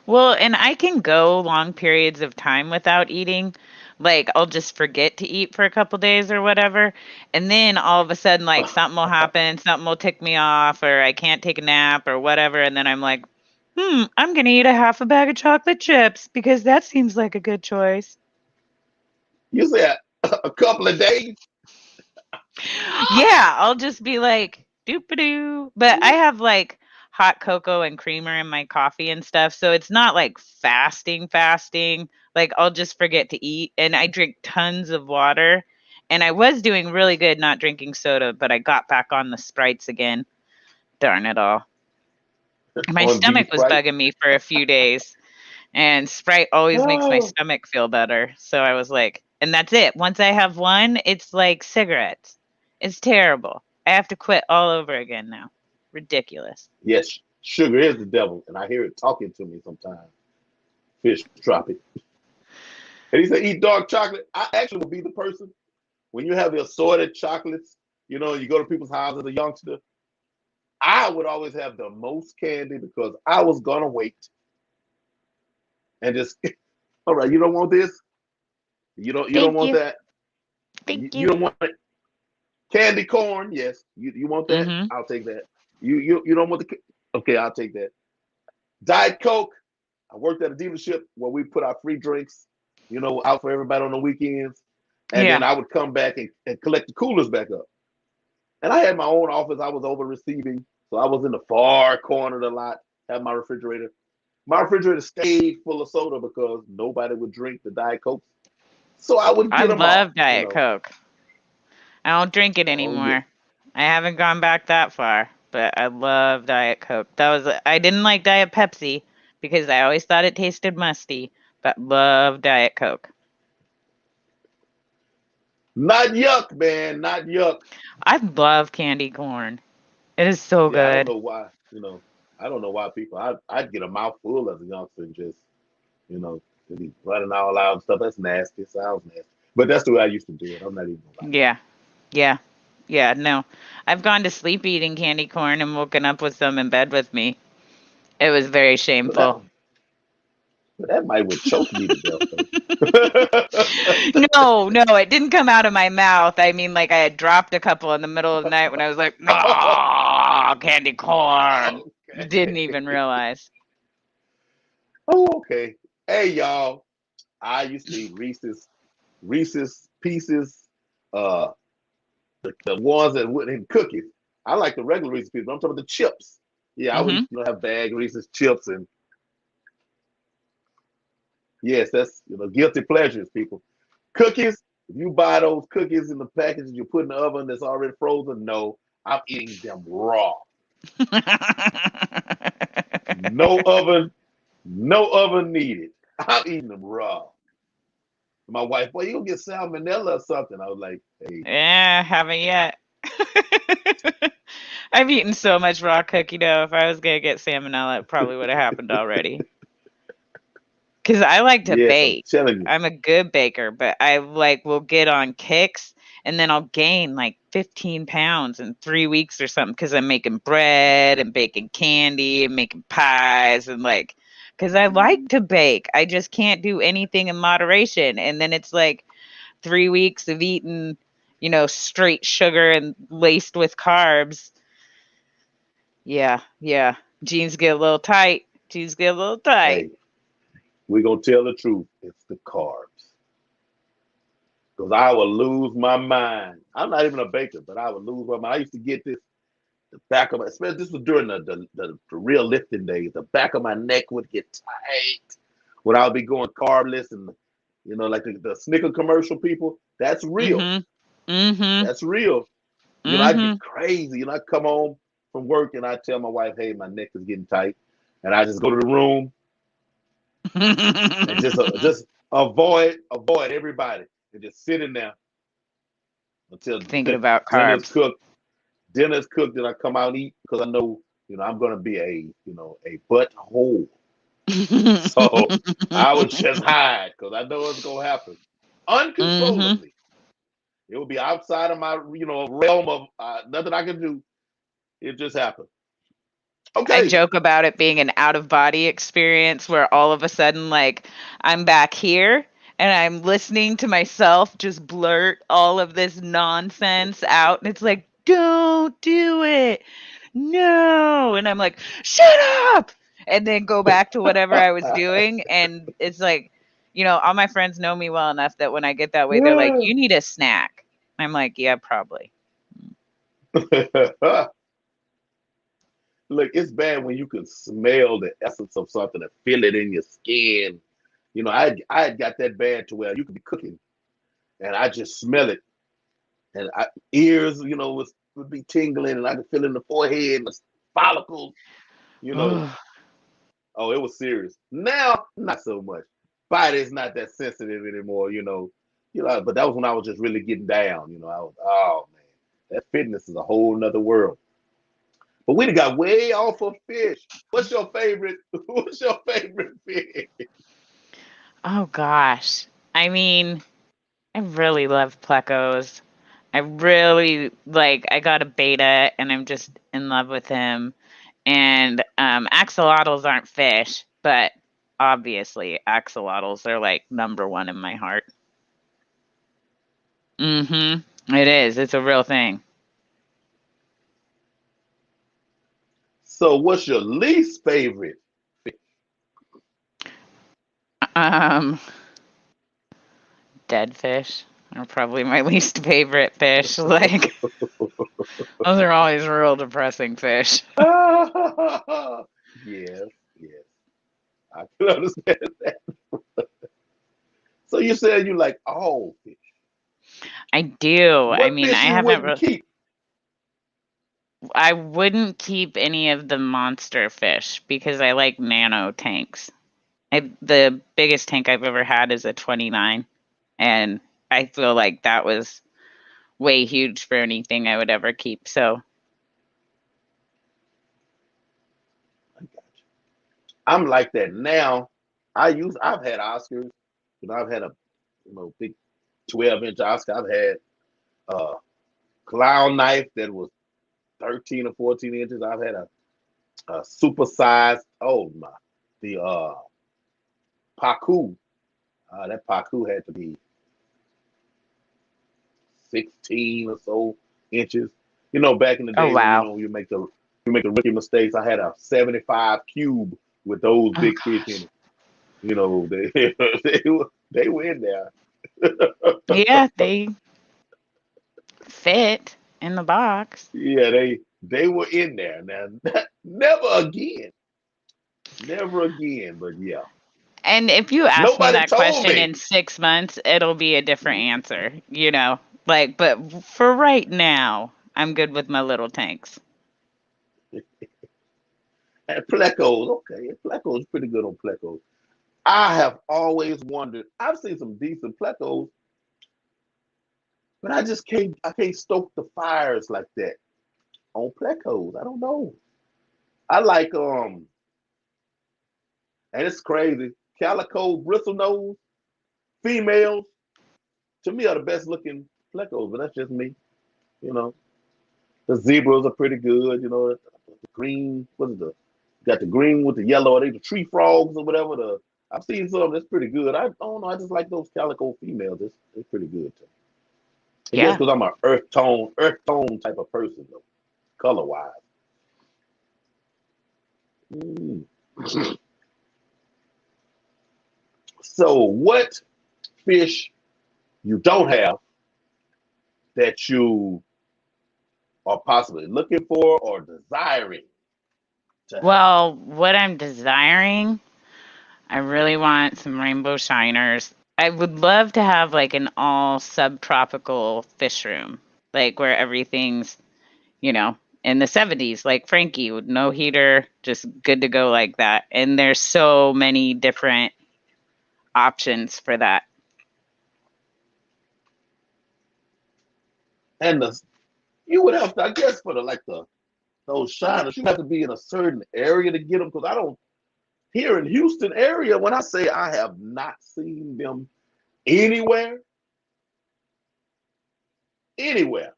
Well, and I can go long periods of time without eating. Like, I'll just forget to eat for a couple days or whatever. And then all of a sudden, like, something will happen, something will tick me off, or I can't take a nap or whatever. And then I'm like, I'm going to eat a half a bag of chocolate chips because that seems like a good choice. You said a couple of days. Yeah, I'll just be like, doop-a-doo. But I have like hot cocoa and creamer in my coffee and stuff. So it's not like fasting. Like I'll just forget to eat. And I drink tons of water. And I was doing really good not drinking soda, but I got back on the Sprites again. Darn it all. My On these stomach was Sprite. bugging me for a few days. And Sprite always makes my Oh, stomach feel better. So I was like, and that's it. Once I have one, it's like cigarettes. It's terrible. I have to quit all over again now. Ridiculous. yes, sugar is the devil, and I hear it talking to me sometimes. Fish tropic. And he said, eat dark chocolate. I actually would be the person when you have the assorted chocolates. You go to people's houses as a youngster. I would always have the most candy because I was gonna wait and just, all right, you don't want this, you don't Thank want you. that, you, Thank you you. don't want candy corn, yes, you want that, Mm-hmm. I'll take that. You don't want okay, I'll take that. Diet Coke. I worked at a dealership where we put our free drinks, out for everybody on the weekends, and then Yeah. I would come back and collect the coolers back up. And I had my own office. I was over receiving, so I was in the far corner of the lot. Had my refrigerator. My refrigerator stayed full of soda because nobody would drink the Diet Coke. So I would I get them all. love Diet Coke. I don't drink it Oh yeah. anymore. I haven't gone back that far, but I love Diet Coke. I didn't like Diet Pepsi because I always thought it tasted musty, but love Diet Coke. Not yuck, man. Not yuck. I love candy corn. It is so Yeah, I don't good. know why. I don't know why people. I'd get a mouthful as a youngster and just, you know, be running all out and stuff. That's nasty. It sounds nasty. But that's the way I used to do it. I'm not even gonna lie. Yeah. Yeah. Yeah, no. I've gone to sleep eating candy corn and woken up with some in bed with me. It was very But that shameful. but that might would choke me to death though. No, no, it didn't come out of my mouth. I mean, like I had dropped a couple in the middle of the night when I was like, "Ah, candy corn." Didn't Okay. even realize. Oh, okay. Hey y'all. I used to eat Reese's Pieces, uh, the ones that went in cookies. I like the regular Reese's Pieces, but I'm talking about the chips. Yeah, I would Mhm. have bag Reese's chips, and yes, that's guilty pleasures, people. Cookies. If you buy those cookies in the package and you put in the oven that's already frozen, no, I'm eating them raw. No oven, no oven needed. I'm eating them raw. My wife, well, you gonna get salmonella or something. I was like, hey, Yeah, haven't yet. I've eaten so much raw cookie dough. If I was gonna get salmonella, it probably would have happened already. Because I like to yes, I'm bake. telling you. I'm a good baker, but I like will get on kicks and then I'll gain like 15 pounds in 3 weeks or something because I'm making bread and baking candy and making pies and like, because I like to bake. I just can't do anything in moderation. And then it's like 3 weeks of eating, straight sugar and laced with carbs. Yeah, yeah. Jeans get a little tight. Jeans get a little tight. Hey, we're gonna tell the truth. It's the carbs. Because I would lose my mind. I'm not even a baker, but I would lose my mind. I used to get this the back of my, especially this was during the real lifting days. The back of my neck would get tight when I would be going carbless and like the Snicker commercial people. That's real. Mhm. Mhm. That's real. I'd get Mhm. crazy. I come home from work and I tell my wife, "Hey, my neck is getting tight," and I just go to the room and just avoid everybody and just sit in there until Thinking about dinner's carbs. cooked. dinner's cooked and I come out and eat because I know, I'm gonna be a butthole. So I would just hide because I know it's gonna happen Hmm. uncontrollably. It would be outside of my, realm of nothing I can do. It just happened. I Okay. joke about it being an out of body experience where all of a sudden, like, I'm back here and I'm listening to myself just blurt all of this nonsense out. And it's like, don't do it. No. And I'm like, shut up. And then go back to whatever I was doing. And it's like, all my friends know me well enough that when I get that way, they're like, you need a snack. I'm like, yeah, probably. Look, it's bad when you can smell the essence of something and feel it in your skin. I had got that bad to where you could be cooking and I just smell it, and ears, would be tingling, and I could feel it in the forehead and the follicles. You know, oh, it was serious. Now, not so much. Body's not that sensitive anymore. But that was when I was just really getting down. I was, oh man, that fitness is a whole nother world. But we done got way off of fish. What's your favorite? What's your favorite fish? Oh gosh. I mean, I really love Plecos. I really I got a beta and I'm just in love with him. And axolotls aren't fish, but obviously axolotls are like number one in my heart. It is. It's a real thing. So, what's your least favorite fish? Um, Dead fish are probably my least favorite fish. Like those are always real depressing fish. Yes, yes, I can understand that. So you said you like all fish. I do. I What mean, fish you wouldn't keep? I wouldn't keep any of the monster fish because I like nano tanks. The biggest tank I've ever had is a 29, and I feel like that was way huge for anything I would ever keep. So, I got you. I'm like that now. I've had Oscars. I've had a big 12-inch Oscar. I've had a clown knife that was 13 or 14 inches. I've had a super sized, oh my, the Pacu. That Pacu had to be 16 or so inches. Back in the oh day when wow, you make the rookie mistakes. I had a 75 cube with those oh big fish in gosh, it. They were in there. yeah, they fit in the box. Yeah, they were in there. Now, never again, never again. But yeah, And if you ask me nobody that told question me. in 6 months, it'll be a different answer. But for right now, I'm good with my little tanks. And Plecos, okay, Plecos pretty good on Plecos. I have always wondered. I've seen some decent Plecos, but I just can't. I can't stoke the fires like that on Plecos. I don't know. I like and it's crazy. Calico bristlenose females to me are the best looking Plecos, but that's just me. You know, the zebras are pretty good. The green. What is the? Got the green with the yellow. Are they the tree frogs or whatever? I've seen some that's pretty good. I don't know. I just like those calico females. It's pretty good too. I guess Yeah. because I'm an earth tone type of person though, color wise. Mm. So, what fish you don't have that you are possibly looking for or desiring to have? Well, what I'm desiring, I really want some rainbow shiners. I would love to have like an all subtropical fish room, like where everything's, in the 70s, like Frankie with no heater, just good to go like that. And there's so many different options for that. And You would have to, I guess, for those shiners, you have to be in a certain area to get them. Because I don't here in Houston area. When I say I have not seen them anywhere, anywhere,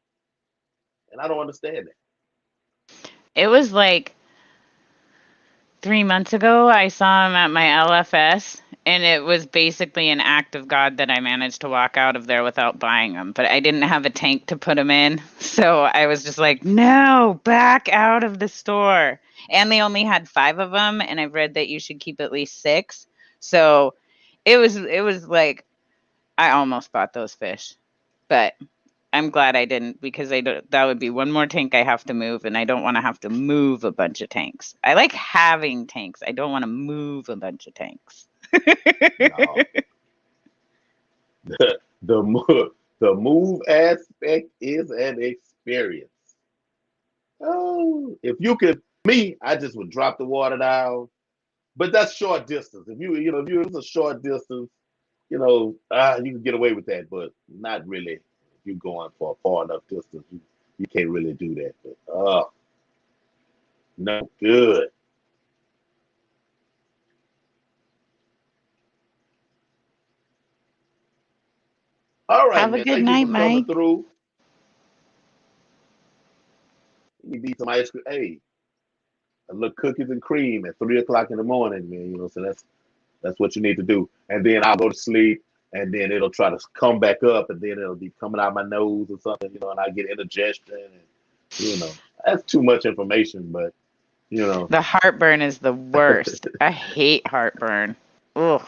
and I don't understand that. It was like 3 months ago. I saw him at my LFS, and it was basically an act of God that I managed to walk out of there without buying them. But I didn't have a tank to put them in, so I was just like, no, back out of the store. And they only had 5 of them, and I've read that you should keep at least 6. So it was like I almost bought those fish, but I'm glad I didn't, because that would be one more tank I have to move, and I don't want to have to move a bunch of tanks. I like having tanks. I don't want to move a bunch of tanks. No. The move aspect is an experience. Oh, if you could, me, I just would drop the water down, but that's short distance. If if it's a short distance, you can get away with that, but not really. If you're going for a far enough distance, you can't really do that. But no good. All right, Have a man. good Thank you night, for coming Mike. through. You need some ice cream. Hey, a little cookies and cream at 3 o'clock in the morning, man. So that's what you need to do. And then I'll go to sleep, and then it'll try to come back up, and then it'll be coming out my nose or something, and I get indigestion, and that's too much information, but The heartburn is the worst. I hate heartburn. Ugh.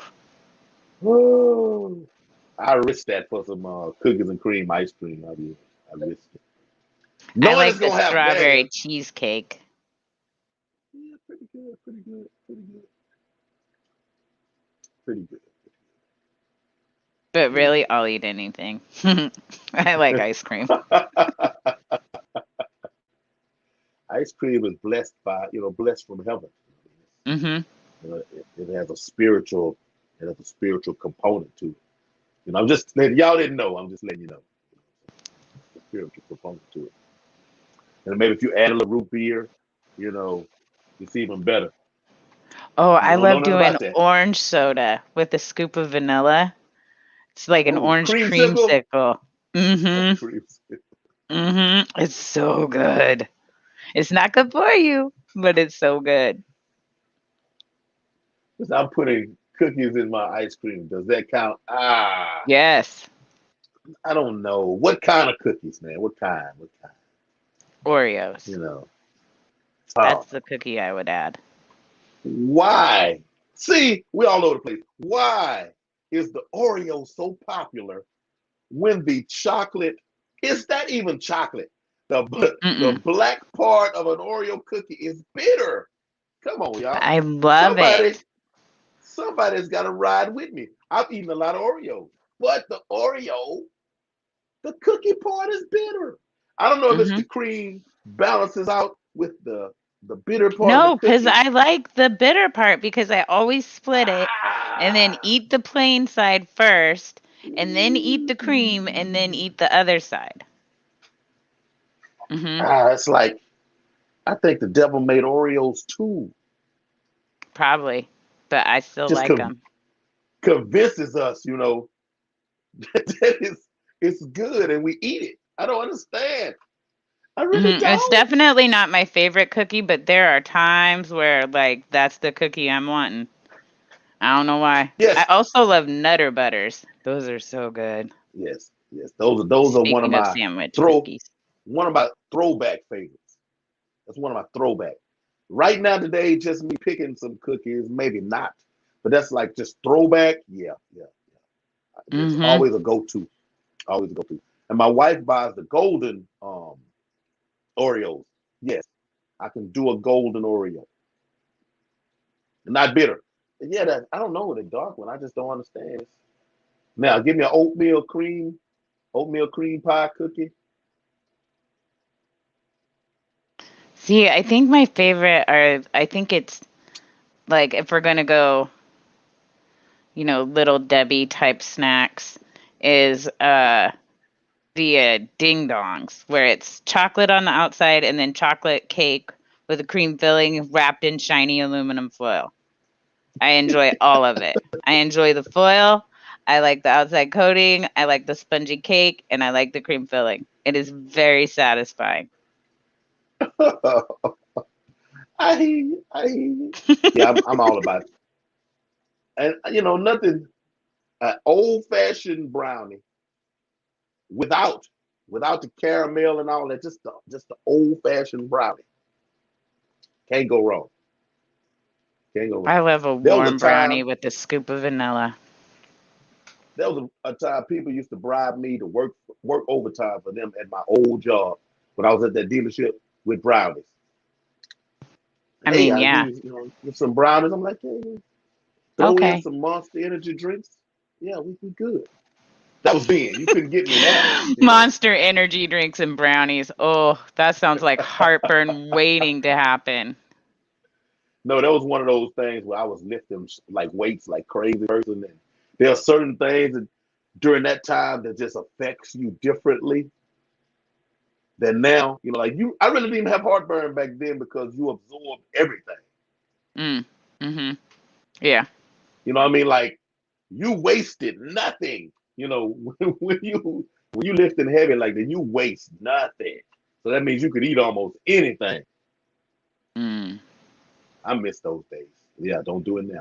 woo, I risk that for some cookies and cream ice cream. I risk it, I knowing like it's the gonna have strawberry gas. cheesecake, Yeah, pretty good, pretty good, pretty good, pretty good, but pretty really, I'll eat anything. I like ice cream. good. Ice cream is blessed from heaven. Mm-hmm. It has a spiritual component to it. I'm just letting y'all didn't know. I'm just letting you know. The spiritual component to it. And maybe if you add a little root beer, it's even better. Oh, You I don't know love nothing doing about that. orange soda with a scoop of vanilla. It's like an Oh, orange creamsicle. creamsicle. A Mm-hmm. creamsicle. Mm-hmm. It's so good. It's not good for you, but it's so good. I'm putting cookies in my ice cream. Does that count? Yes. I don't know. What kind of cookies, man? What kind? What kind? Oreos. You know. That's Oh, the cookie I would add. why? See, we all over the place. Why is the Oreo so popular when the chocolate is that even chocolate? The Mm-mm. black part of an Oreo cookie is bitter. Come on, y'all. I love Somebody, it. somebody's got to ride with me. I've eaten a lot of Oreos, but the cookie part is bitter. I don't know if it's Mm-hmm. the cream balances out with the bitter part of the No, because cookie. I like the bitter part because I always split it and then Ah, eat the plain side first and then eat the cream and then eat the other side. Mm-hmm. it's like I think the devil made Oreos too. Probably, but I still Just like them. convinces us, that it's good and we eat it. I don't understand. I really It's don't. definitely not my favorite cookie, but there are times where like that's the cookie I'm wanting. I don't know why. I Yes, also love Nutter Butters. Those are so good. yes, yes. Those are Speaking of sandwich throw cookies. one of my throwback favorites. That's one of my throwback. Right now today, just me picking some cookies, maybe not, but that's like just throwback. Yeah, yeah, yeah. It's Mm-hmm. always a go-to. Always a go-to. And my wife buys the golden Oreos. Yes, I can do a golden Oreo. Not bitter. Yeah, I don't know the dark one. I just don't understand. Now, give me an oatmeal cream pie cookie. See, I think my favorite are, I think it's like if we're gonna go, little Debbie type snacks, is the ding dongs, where it's chocolate on the outside and then chocolate cake with a cream filling wrapped in shiny aluminum foil. I enjoy all of it. I enjoy the foil. I like the outside coating. I like the spongy cake, and I like the cream filling. It is very satisfying. I hear you. I hear you. Yeah, I'm all about it. And nothing. An old fashioned brownie without the caramel and all that. Just the old fashioned brownie. Can't go wrong. Can't go wrong. I love a There was a warm brownie time. with a scoop of vanilla. There was a time people used to bribe me to work overtime for them at my old job when I was at that dealership with brownies. I Hey, mean, I'll yeah. give you some brownies. I'm like, hey, throw in Okay. some Monster Energy drinks. Yeah, we good. That was then. You couldn't get me now. Monster energy drinks and brownies. Oh, that sounds like heartburn waiting to happen. No, that was one of those things where I was lifting like weights like crazy person. And there are certain things that during that time that just affects you differently than now. Like I really didn't have heartburn back then because you absorbed everything. Mm. Mm-hmm. Yeah. You know what I mean? Like you wasted nothing. When you lifting heavy like that, you waste nothing. So that means you could eat almost anything. Mm. I miss those days. Yeah, don't do it now.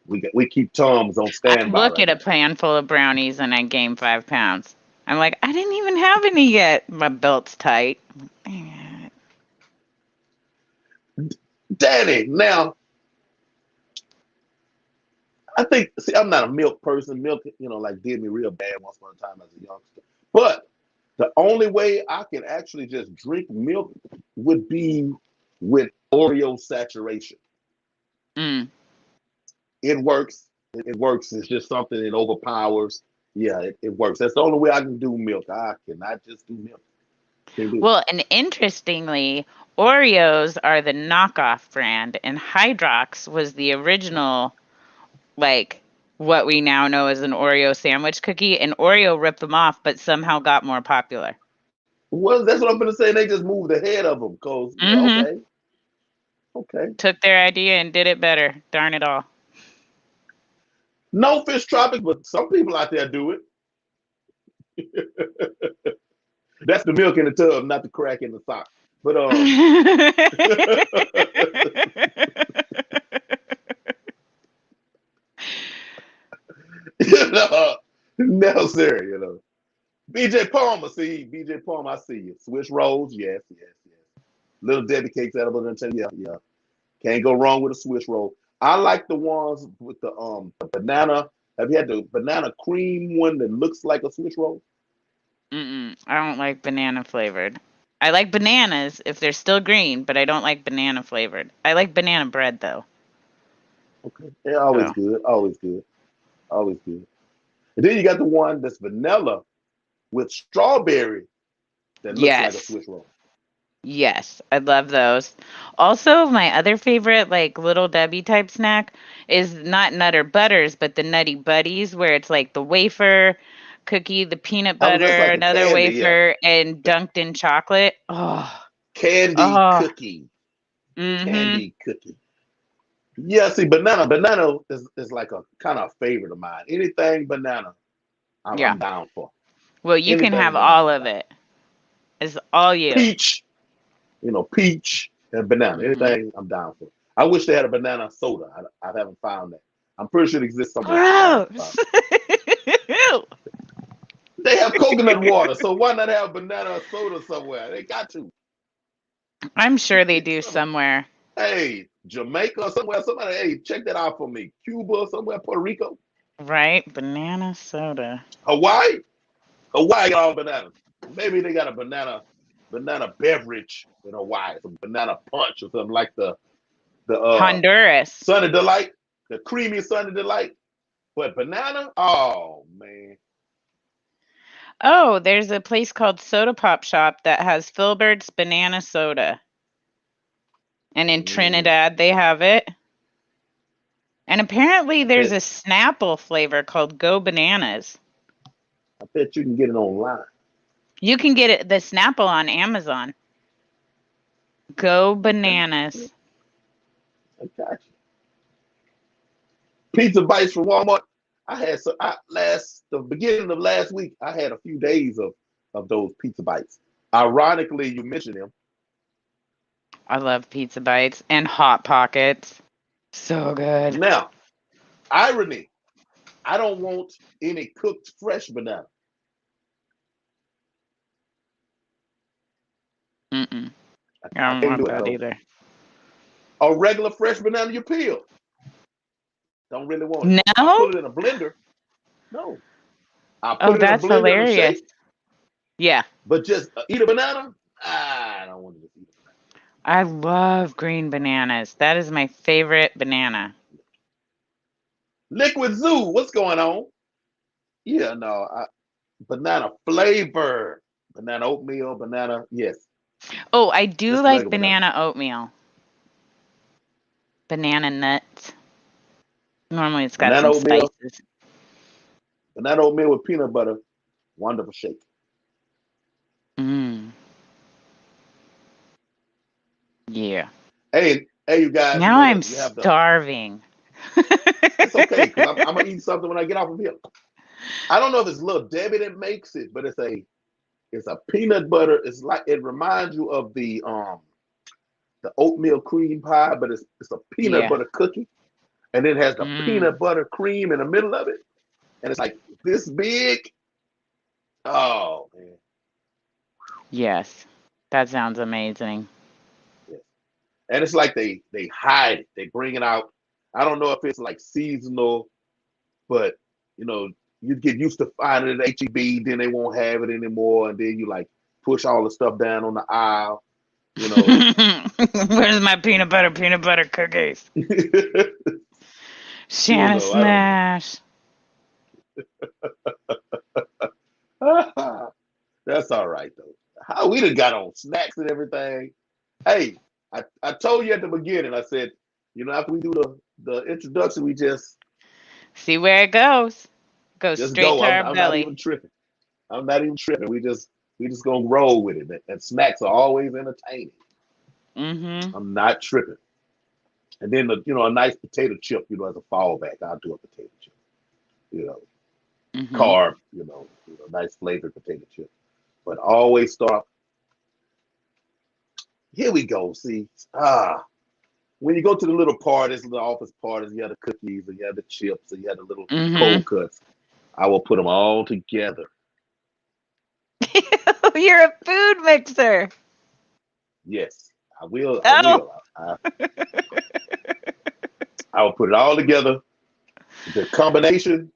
We keep Tom's on I standby look right at a now. pan full of brownies and I gain 5 pounds. I'm like, I didn't even have any yet. My belt's tight. Daddy, now I think see I'm not a milk person. Milk, like did me real bad once upon a time as a youngster. But the only way I can actually just drink milk would be with Oreo saturation. Mm. It works. It works. It's just something that overpowers. Yeah, it works. That's the only way I can do milk. I cannot just do milk. Can't do it. Well, and interestingly, Oreos are the knockoff brand, and Hydrox was the original, like what we now know as an Oreo sandwich cookie. And Oreo ripped them off, but somehow got more popular. Well, that's what I'm gonna say. They just moved ahead of them. Cause yeah, Mm-hmm. okay, okay. Took their idea and did it better. Darn it all. No fish tropics, but some people out there do it. That's the milk in the tub, not the crack in the sock. But you know, no sir, BJ Palmer, BJ Palmer, I see you. Swiss rolls, yes, yes, yes. Little Debbie cakes out of it, yeah, yeah. Can't go wrong with a Swiss roll. I like the ones with the banana. Have you had the banana cream one that looks like a Swiss roll? I don't like banana flavored. I like bananas if they're still green, but I don't like banana flavored. I like banana bread though. Okay. Yeah, always So good. Always good. Always good. And then you got the one that's vanilla with strawberry that looks like a yes. Swiss roll. Yes, I love those. Also, my other favorite, like little Debbie type snack, is not Nutter Butters, but the Nutty Buddies, where it's like the wafer cookie, the peanut That's butter, like a another candy, yeah. wafer, and dunked in chocolate. Oh, Candy oh, cookie. mm-hmm. Candy cookie. Yeah, see, banana is like a kind of favorite of mine. Anything banana, Yeah. I'm down for. Well, you can Anything have banana, all I'm of down. it. It's all you. Peach, peach and banana. Mm-hmm. Anything I'm down for. I wish they had a banana soda. I haven't found that. I'm pretty sure it exists somewhere, but I haven't found Gross. it. They have coconut water, so why not have banana soda somewhere? They got to. I'm sure they do somewhere. Hey, Jamaica or somewhere, somebody, hey, check that out for me. Cuba or somewhere, Puerto Rico, Right? Banana soda. Hawaii. Hawaii got all bananas. Maybe they got a banana beverage in Hawaii, some banana punch or something like the Honduras. Sunny Delight, the creamy Sunny Delight. But banana, oh man. Oh, there's a place called Soda Pop Shop that has Filbert's banana soda. And in Trinidad, they have it. And apparently, there's a Snapple flavor called Go Bananas. I bet you can get it online. You can get it the Snapple on Amazon. Go Okay, bananas. I got you. Pizza bites from Walmart. I had some the beginning of last week. I had a few days of those pizza bites. Ironically, you mentioned them. I love pizza bites and Hot Pockets. So good. Now, irony. I don't want any cooked fresh banana. Mm-mm. I I don't can't want do it. that So either. a regular fresh banana you peel. Don't really want it. I No? put it in a blender. No, I Oh, put it in a that's blender and a hilarious. shake. Yeah. But just eat a banana. I don't want to just eat a banana. I love green bananas. That is my favorite banana. Liquid Zoo, what's going on? Yeah, no, banana flavor, banana oatmeal, banana. Yes, Oh, I do just like regular banana. banana oatmeal. Banana nuts. Normally it's got Banana some oatmeal, spices. banana oatmeal with peanut butter. Wonderful shake. Mm. Yeah. Hey, you guys. You Now know I'm that you have the. starving. It's okay because I'm gonna eat something when I get off of here. I don't know if it's Little Debbie that makes it, but it's a peanut butter. It's like it reminds you of the oatmeal cream pie, but it's a peanut Yeah. butter cookie, and it has the Mm. peanut butter cream in the middle of it, and it's like this big. Oh man, Yes. That sounds amazing. yes. And it's like they hide it. They bring it out. I don't know if it's like seasonal, but you know you get used to finding it at HEB, then they won't have it anymore, and then you like push all the stuff down on the aisle. You know, Where's my peanut butter cookies? Shanna I don't know. Smash. That's all right though. How we done got on snacks and everything. Hey, I told you at the beginning. I said, after we do the introduction, we See where it goes. Goes just straight go. to our I'm not belly. even tripping. I'm not even tripping. We just gonna roll with it. And snacks are always entertaining. Mm-hmm. I'm not tripping. And then a nice potato chip, as a fallback. I'll do a potato chip. You know, Mm-hmm. carb. Nice flavored potato chip. But always start. Here we go. See, when you go to the little parties, the office parties, you have the cookies, and you have the chips, and you have the little Mm-hmm. cold cuts. I will put them all together. You're a food mixer. Yes, I will. I Oh. will. I will put it all together. The combination.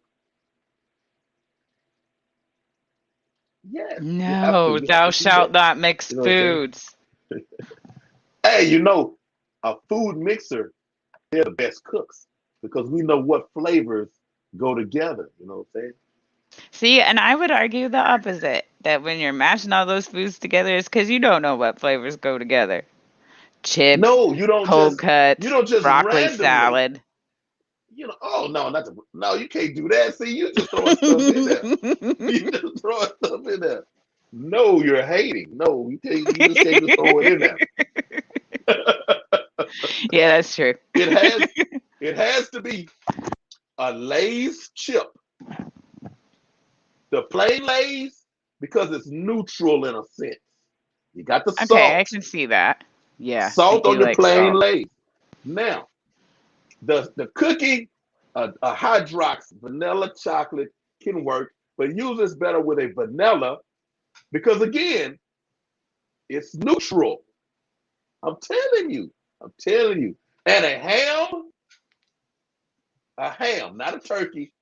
Yes, you have to. No, You have thou to do shalt that. not mix You know what I'm foods. saying? Hey, a food mixer, they're the best cooks because we know what flavors go together. You know what I'm saying? See, and I would argue the opposite. That when you're mashing all those foods together, it's because you don't know what flavors go together. Chips, No, cold you cuts, don't just broccoli randomly. salad. Oh no, no, you can't do that. See, you just throwing stuff in there. You just throwing stuff in there. No, you're hating. No, you just can't just throw it in there. Yeah, that's true. It has it has to be a Lay's chip. The plain Lay's because it's neutral in a sense. You got the Okay, I salt, can see that. Yeah, I salt on do your like plain salt. Lay's. Now, the cookie, a Hydrox vanilla chocolate can work, but use this better with a vanilla because again, it's neutral. I'm telling you. I'm telling you. And a ham, not a turkey,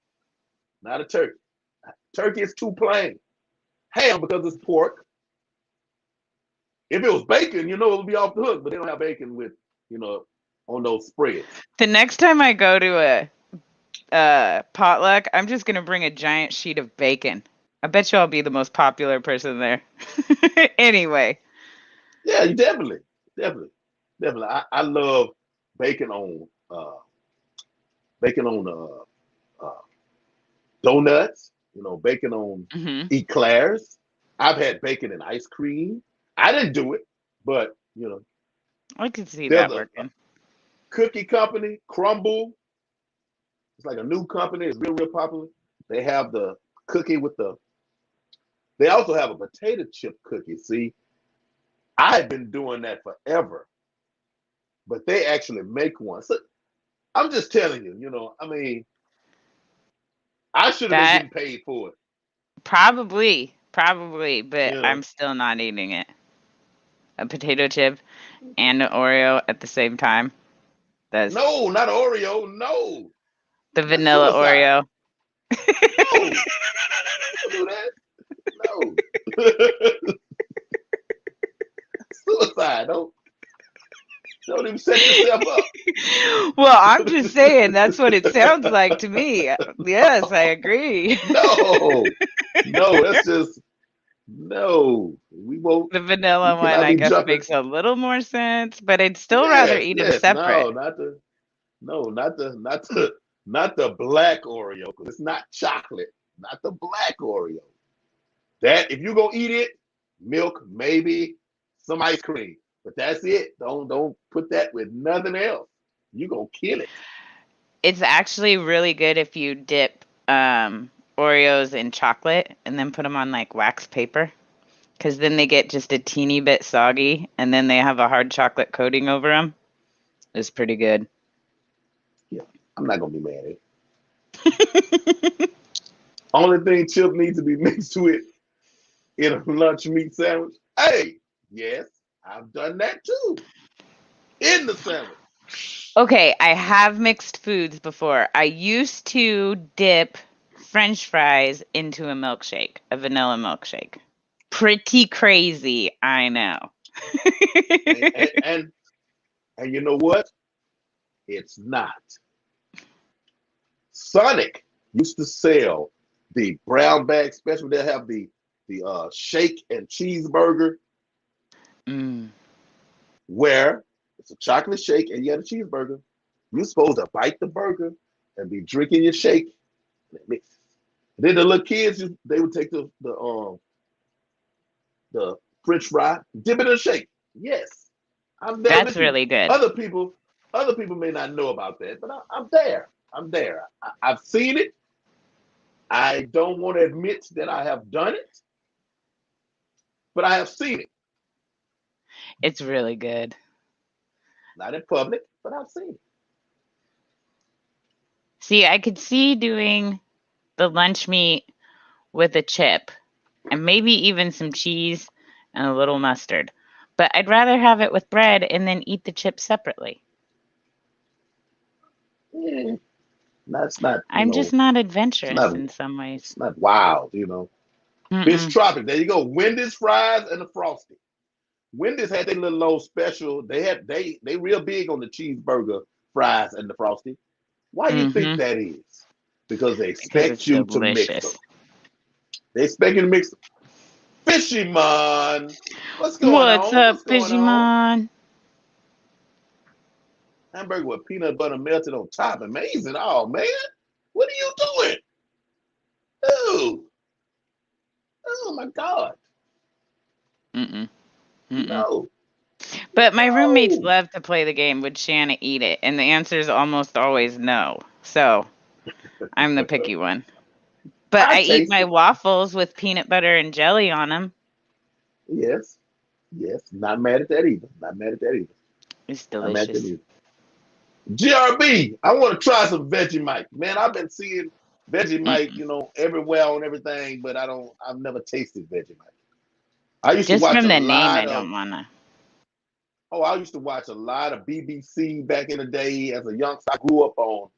not a turkey. Turkey is too plain. Ham because it's pork. If it was bacon, it would be off the hook, but they don't have bacon with, you know, on those spreads. The next time I go to a potluck, I'm just gonna bring a giant sheet of bacon. I bet you I'll be the most popular person there. Anyway. Yeah, you definitely, definitely. I love bacon on bacon on donuts. Bacon on Hmm. eclairs. I've had bacon and ice cream. I didn't do it, but I could see there's that a working. cookie company, Crumble. It's like a new company. It's real, real popular. They have the cookie with the. They also have a potato chip cookie. See, I've been doing that forever, but they actually make one. So I'm just telling you, I mean, I should have been That getting paid for it. probably, but You I'm know, still not eating it. A potato chip and an Oreo at the same time. That's no, not Oreo. No, the that's vanilla suicide. Oreo. No, don't do that. No, suicide. Don't even set yourself up. Well, I'm just saying that's what it sounds like to me. Yes, I agree. No, no, that's just no. We won't. The We vanilla one, cannot I be guess, jumping. makes a little more sense, but I'd still rather Yes, eat them yes. separate. No, not the black Oreo because it's not chocolate. Not the black Oreo. That if you go eat it, milk maybe some ice cream, but that's it. Don't put that with nothing else. You gonna kill it. It's actually really good if you dip Oreos in chocolate and then put them on like wax paper, because then they get just a teeny bit soggy and then they have a hard chocolate coating over them. It's pretty good. Yeah, I'm not gonna be mad at it. Only thing chip needs to be mixed with in a lunch meat sandwich. Hey, yes, I've done that too in the sandwich. Okay, I have mixed foods before. I used to dip French fries into a milkshake, a vanilla milkshake. Pretty crazy, I know. And and, and, and you know what? It's not. Sonic used to sell the brown bag special. They have the shake and cheeseburger Mm. where it's a chocolate shake and you have a cheeseburger. You're supposed to bite the burger and be drinking your shake and it mixes. Then the little kids, they would take the French fry, dip it in a shake. Yes, I'm there That's with you. really good. Other people, other people may not know about that, but I'm there. I'm there. I've seen it. I don't want to admit that I have done it, but I have seen it. It's really good. Not in public, but I've seen it. See, I could see doing the lunch meat with a chip and maybe even some cheese and a little mustard. But I'd rather have it with bread and then eat the chips separately. Yeah, that's not, I'm just not it's adventurous not, in some ways. it's not wild, Fish Mm-mm. Tropic. There you go. Wendy's fries and the frosty. Wendy's had their little old special. They real big on the cheeseburger, fries, and the frosty. Why do you think Mm-hmm. that is? Because they Because it's expect you to mix them. delicious. They expect you to mix them. Fishy man, what's going What's on? up, What's going on? Pidgeymon? Hamburger with peanut butter melted on top. Amazing. Oh man, what are you doing? Oh, oh my God. Mm-mm. Mm-mm. No, But my roommates no. love to play the game, would Shanna eat it? And the answer is almost always no. So I'm the picky one. But I I eat taste my it. waffles with peanut butter and jelly on them. Yes, yes. Not mad at that either. Not mad at that either. It's Not mad at that delicious. either. GRB, I want to try some Vegemite. Man, I've been seeing Vegemite, Mm-mm. everywhere on everything, but I've never tasted Vegemite. I used to Just watch from a the name, lot I of, don't want to. I used to watch a lot of BBC back in the day as a youngster. I grew up on,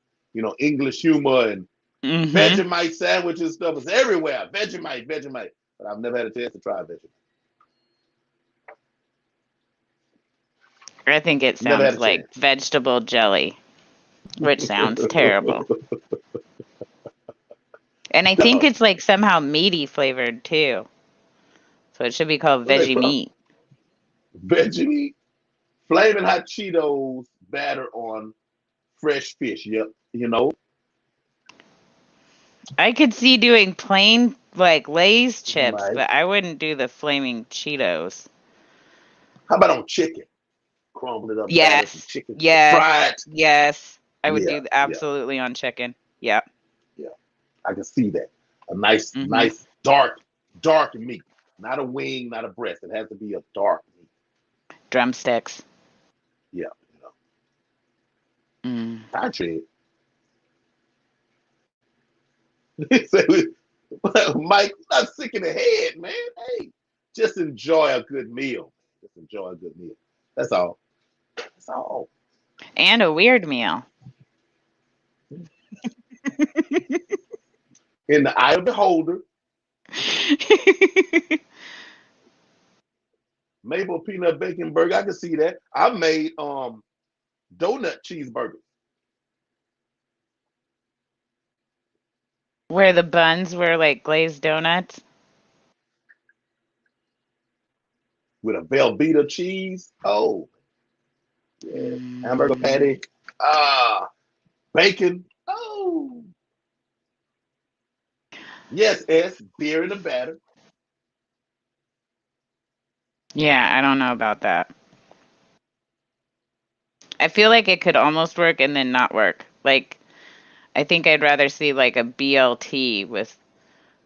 English humor and Mm-hmm. Vegemite sandwiches and stuff was everywhere. Vegemite, Vegemite. But I've never had a chance to try Vegemite. I think it Never had sounds a like chance. vegetable jelly, which sounds terrible. And I think No, it's like somehow meaty flavored too. So it should be called what they veggie from? meat. Vegemite, flaming hot Cheetos batter on fresh fish. Yep, I could see doing plain like Lay's chips, Might. but I wouldn't do the flaming Cheetos. How about on chicken? Crumble it up, batter some Yes, chicken, yes, fry it. yes. I would Yeah, do yeah, absolutely on chicken. Yeah. yeah. I can see that. A nice, Mm-hmm. nice dark meat. Not a wing, not a breast. It has to be a dark meat. Drumsticks. Yeah, Mm. I trade. So, Mike, not sick in the head, man. Hey, just enjoy a good meal. Just enjoy a good meal. That's all. That's all. And a weird meal. In the eye of the beholder, Maple peanut bacon burger. I can see that. I made donut cheeseburgers Where the buns were like glazed donuts. with a Velveeta cheese. Oh, yeah. Hamburger Mm. patty. Ah, bacon. Oh, yes, S. Beer in the batter. Yeah, I don't know about that. I feel like it could almost work and then not work. Like, I think I'd rather see like a BLT with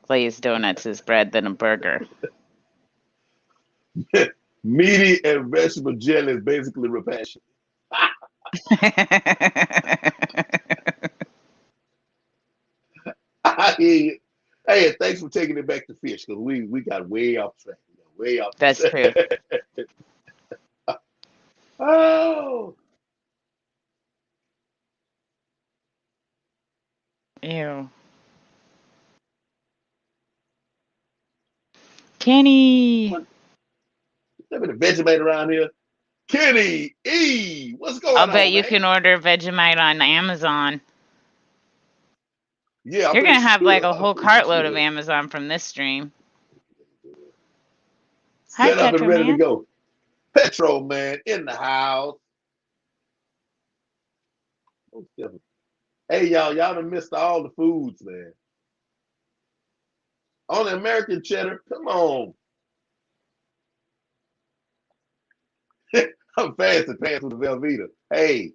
glazed donuts as bread than a burger. Meaty and vegetable jelly is basically repassion. I hear you. Hey, thanks for taking it back to fish because we got way off track. We got way off That's true. track. Oh, Ew. Kenny. what? Let me the Vegemite around here. Kenny E, what's I'll going bet on, you man? can order Vegemite on Amazon. Yeah, I'm You're pretty gonna have like sure. a I'm whole pretty cartload of sure. Amazon from this stream. Hi, Set up and ready to Petroman. go. Petro man in the house. Hey y'all done missed all the foods, man. On the American cheddar, come on. I'm fancy pants with the Velveeta. Hey,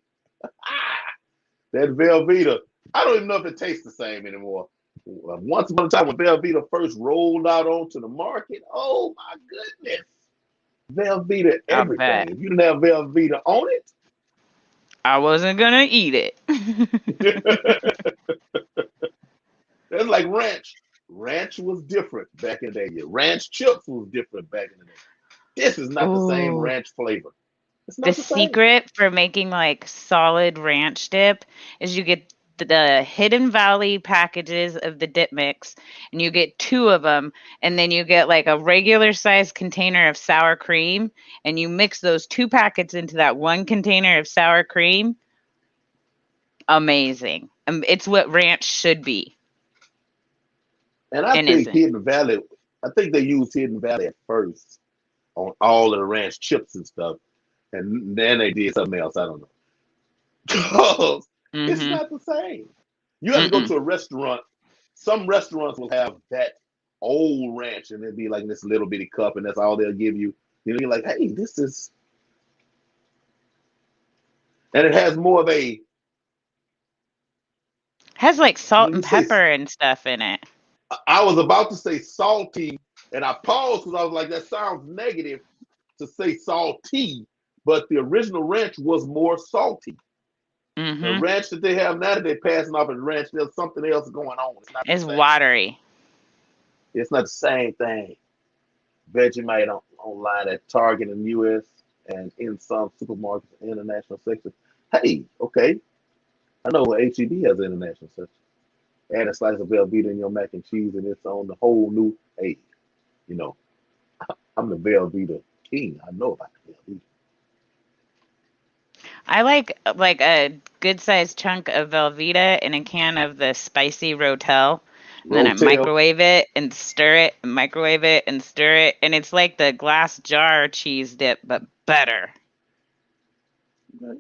that Velveeta. I don't even know if it tastes the same anymore. Once upon a time when Velveeta first rolled out onto the market, oh my goodness. Velveeta I everything. bet. If you didn't have Velveeta on I wasn't gonna eat it. it, that's like ranch. Ranch was different back in the day. Ranch chips was different back in the day. This is not the same Ooh. ranch flavor. It's The not the same. secret for making like solid ranch dip is you get the Hidden Valley packages of the dip mix, and you get two of them, and then you get like a regular size container of sour cream, and you mix those two packets into that one container of sour cream. Amazing. It's what ranch should be And I and think isn't. Hidden Valley, I think they used Hidden Valley at first on all of the ranch chips and stuff. And then they did something else. I don't know. Because it's Mm-hmm. not the same. You have to go Mm-mm. to a restaurant. Some restaurants will have that old ranch and it'll be like this little bitty cup and that's all they'll give you. You know, you're like, hey, this is, and it has more of a, Has like salt when and you say, pepper and stuff in it. I was about to say salty and I paused because I was like, that sounds negative to say salty, but the original ranch was more salty. The Mm-hmm. ranch that they have now that they're passing off as ranch, there's something else going on. It's not the It's same. watery. It's not the same thing. Vegemite online at Target in the US and in some supermarkets and international sections. Hey, okay. I know HEB has an international section. Add a slice of Velveeta in your mac and cheese and it's on the whole new, hey, you know, I'm the Velveeta king. I know about the Velveeta. I like a good sized chunk of Velveeta in a can of the spicy Rotel. And then I Rotel. microwave it and stir it, and microwave it and stir it. And it's like the glass jar cheese dip, but better. Okay.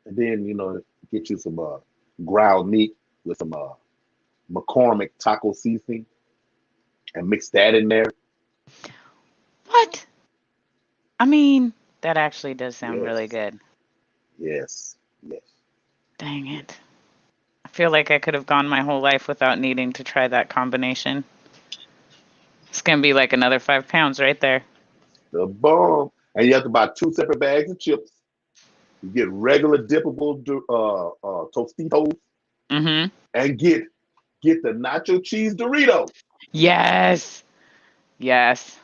And then, get you some ground meat with some McCormick taco seasoning. and mix that in there. What? I mean, that actually does sound really Yes, good. yes, yes, Dang yes. it. I feel like I could have gone my whole life without needing to try that combination. It's going to be like another 5 pounds right there. The bomb. And you have to buy 2 separate bags of chips. You get regular dippable Tostitos, Mm-hmm. and get the nacho cheese Dorito, Yes. Yes.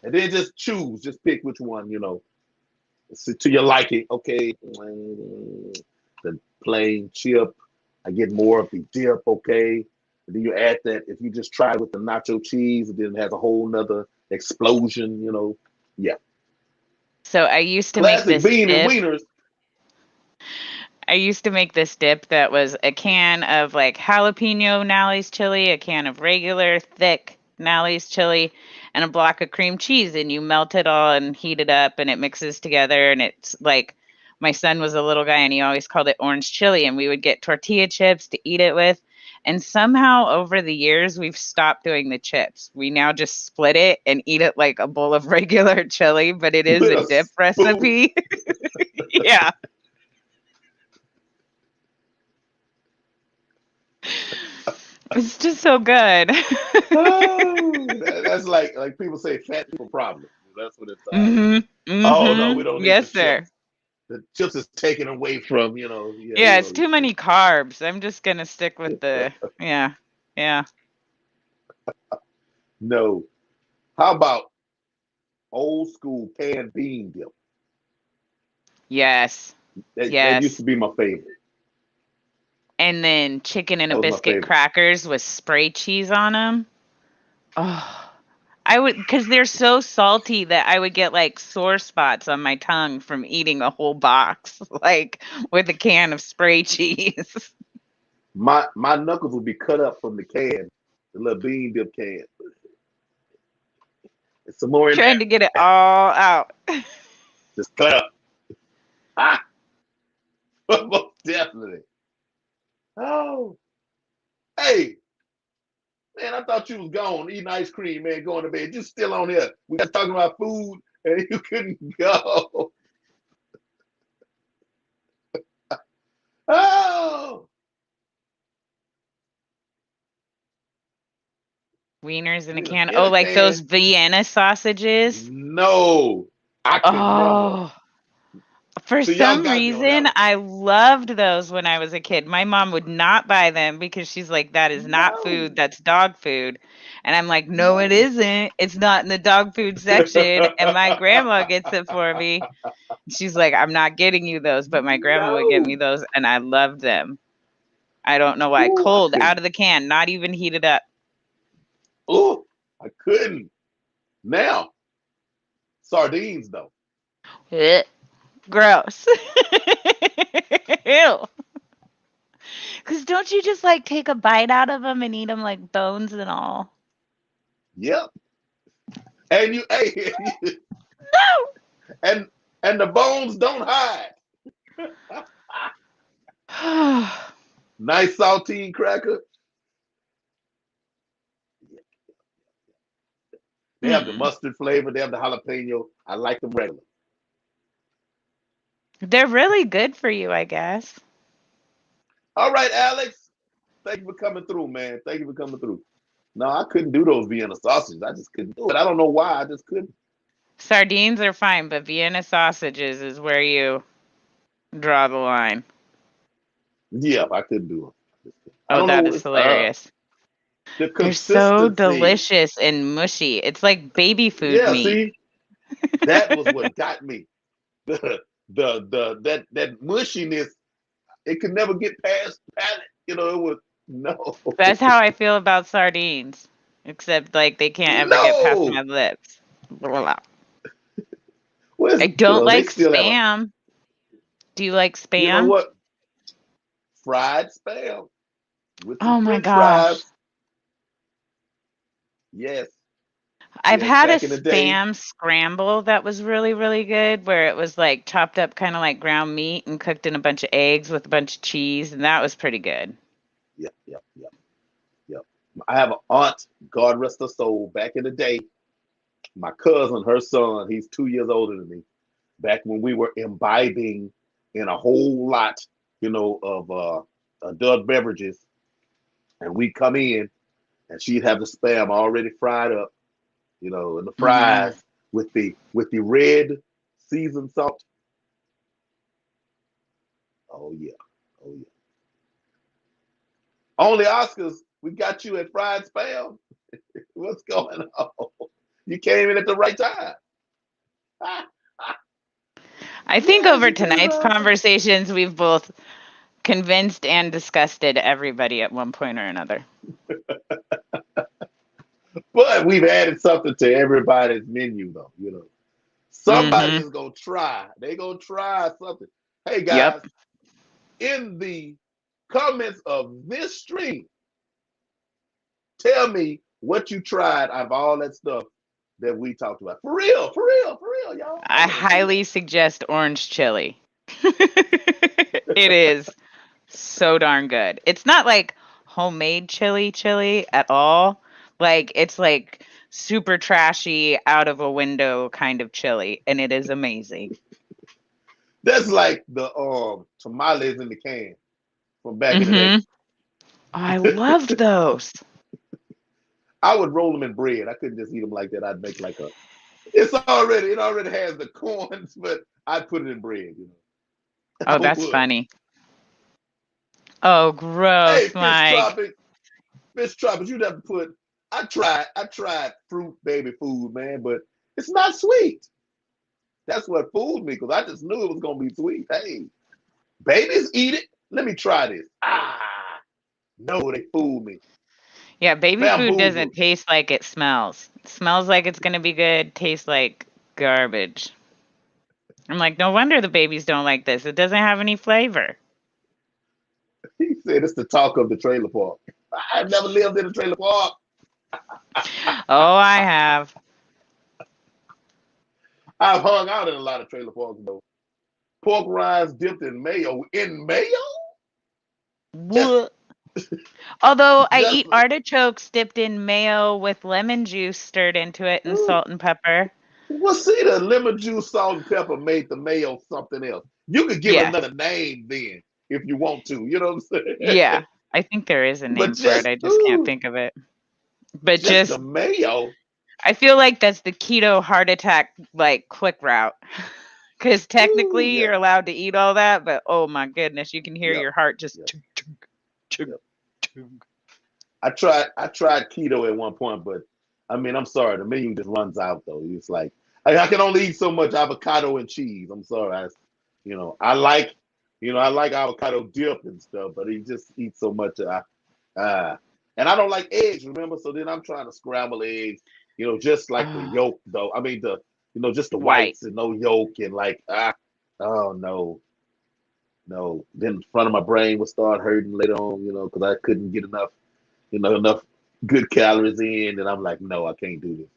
and then just choose. Just pick which one to your liking. Okay, the plain chip. I get more of the dip. Okay, and then you add that. If you just try with the nacho cheese, it then has a whole nother explosion. Yeah. So I used to make Classic this bean and dip. wieners. I used to make this dip that was a can of like jalapeno Nally's chili, a can of regular thick Nally's chili, and a block of cream cheese. And you melt it all and heat it up, and it mixes together. And it's like my son was a little guy, and he always called it orange chili. And we would get tortilla chips to eat it with. And somehow over the years, we've stopped doing the chips. We now just split it and eat it like a bowl of regular chili, but it is With a a dip spoon. recipe. Yeah. It's just so good. Oh, that's like people say fat people problem. That's what it's Mhm. oh no, we Mhm. don't need the Yes, sir. chips. The chips is taken away from, yeah, we Yeah, it's don't need too the many carbs. I'm just gonna stick with the chips. yeah. Yeah. No. How about old school canned bean dip? Yes. That used Yes. to be my favorite. And then chicken and a That was my biscuit favorite. crackers with spray cheese on them. Oh, I would because they're so salty that I would get like sore spots on my tongue from eating a whole box, like with a can of spray cheese. My knuckles would be cut up from the can, the little bean dip can. And some more in Trying to get it there. all out. Just cut up. Ah, most definitely. Oh, hey, man, I thought you was gone eating ice cream, man, going to bed. You still on here. We got talking about food and you couldn't go. Oh, Wieners in a wieners can. in Oh, a like those can. Vienna sausages. No, I could never. Oh, for So y'all some got me on that reason, one. I loved those when I was a kid. My mom would not buy them because she's like, that is not No, food, that's dog food. And I'm like, no, it no. isn't. It's not in the dog food section. And my grandma gets it for me. She's like, I'm not getting you those, but my grandma would get me No. those, and I loved them. I don't know why. Ooh, I Cold, out couldn't. of the can, not even heated up. Ooh, I couldn't. Now, sardines though. Ugh, gross. Ew. Because don't you just like take a bite out of them and eat them like bones and all? Yep. And hey, and the bones don't hide. No. Nice saltine cracker. They have the Hmm. mustard flavor. They have the jalapeno. I like them regular. They're really good for you, I guess. All right, Alex. Thank you for coming through, man. Thank you for coming through. No, I couldn't do those Vienna sausages. I just couldn't do it. I don't know why. I just couldn't. Sardines are fine, but Vienna sausages is where you draw the line. Yeah, I couldn't do them. I Oh, don't that know. is hilarious. The They're so consistency. delicious and mushy. It's like baby food Yeah, meat. see, that was what got me. That mushiness. It could never get past palate. It was no, That's how I feel about sardines. Except like they can't ever get past no. my lips. Blah. Where's I don't they like still have a. spam. Do you like You know spam? what? Fried spam with some Oh my French gosh. fries. Yes, I've yes. had a Back in the day. spam scramble that was really, really good where it was like chopped up kind of like ground meat and cooked in a bunch of eggs with a bunch of cheese, and that was pretty good. Yep, yep, yep, yep. I have an aunt. God rest her soul, back in the day, my cousin, her son, he's 2 years older than me, back when we were imbibing in a whole lot, of adult beverages, and we come in, and she'd have the spam already fried up, and the Mm. fries with the red seasoned salt. Oh yeah, oh yeah. Only Oscars, we got you at fried spam. What's going on? You came in at the right time. I think Yes, over Miss tonight's Oscar. conversations, we've both convinced and disgusted everybody at one point or another. But we've added something to everybody's menu, though. Somebody Mm-hmm. is gonna try. They gonna try something. Hey Yep. guys, in the comments of this stream, tell me what you tried out of all that stuff that we talked about. For real, for real, for real, y'all. I I want to see it. highly suggest orange chili. It is so darn good. It's not like homemade chili at all. Like it's like super trashy out of a window kind of chili, and it is amazing. That's like the tamales in the can from back in the day. Mm-hmm. I loved those. I would roll them in bread. I couldn't just eat them like that. I'd make like a. It already has the corns, but I'd put it in bread. I Oh, that's would. funny. Oh, Hey, gross, Mike. fish tropics. You'd have to put. I tried fruit baby food, man, but it's not sweet. That's what fooled me because I just knew it was gonna be sweet. Hey, babies eat it. Let me try this. No, they fooled me. Yeah, baby food Bamboozled. doesn't taste like it smells. It smells like it's going to be good, tastes like garbage. I'm like, no wonder the babies don't like this. It doesn't have any flavor. He said it's the talk of the trailer park. I've never lived in a trailer park. Oh, I have. I've hung out in a lot of trailer parks though. Pork rinds dipped in mayo. In mayo? Just, What? Although I just. eat artichokes dipped in mayo with lemon juice stirred into it and salt and pepper. Well, see, the lemon juice, salt, and pepper made the mayo something else. You could give it Yeah. another name then if you want to. You know what I'm saying? Yeah. I think there is a But name for it. I just can't think of it. But just the just mayo. I feel like that's the keto heart attack like quick route. Cuz Ooh, technically yeah, you're allowed to eat all that, but oh my goodness, you can hear yep, your heart just yep, chug, chug, chug, yep. chug. I tried keto at one point, but I mean, I'm sorry, the menu just runs out though. It's like I can only eat so much avocado and cheese. I'm sorry, I like, I like avocado dip and stuff, but he just eats so much. Uh, and I don't like eggs, remember? So then I'm trying to scramble eggs, just like the Oh, yolk though. I mean just the white. whites and no yolk and like oh no, no. Then the front of my brain would start hurting later on, because I couldn't get enough good calories in, and I'm like, no, I can't do this.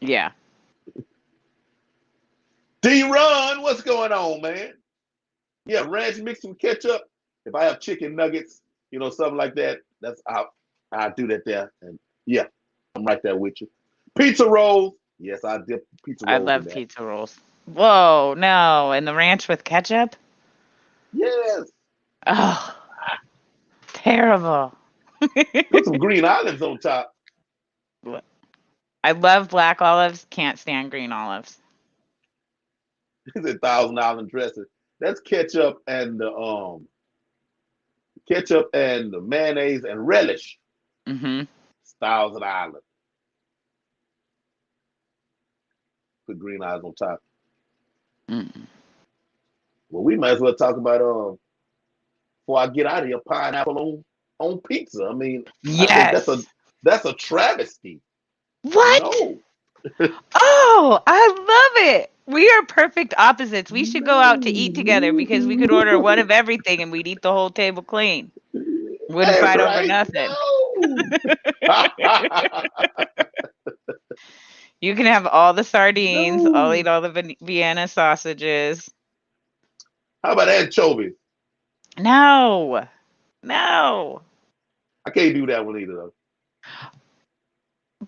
Yeah. D-Run, what's going on, man? Yeah, ranch mixed with ketchup. If I have chicken nuggets, something like that, I do that there. And yeah, I'm right there with you. Pizza rolls. Yes, I dip pizza I rolls in love that. pizza rolls. Whoa, no. And the ranch with ketchup? Yes. Oh, terrible. Put some green olives on top. I love black olives, can't stand green olives. It's $1,000 dressing. That's ketchup and the mayonnaise and relish. Mm-hmm. It's $1,000. Put green olives on top. Mm. Well, we might as well talk about before I get out of here, pineapple on pizza. I mean, I think that's a Yes. that's a travesty. What? No, Oh, I love it. We are perfect opposites. We should go out to eat together because we could order one no. of everything and we'd eat the whole table clean. Wouldn't Hey, fight over right? nothing. No. You can have all the sardines. I'll No. eat all the Vienna sausages. How about anchovies? No. No. I can't do that one either though.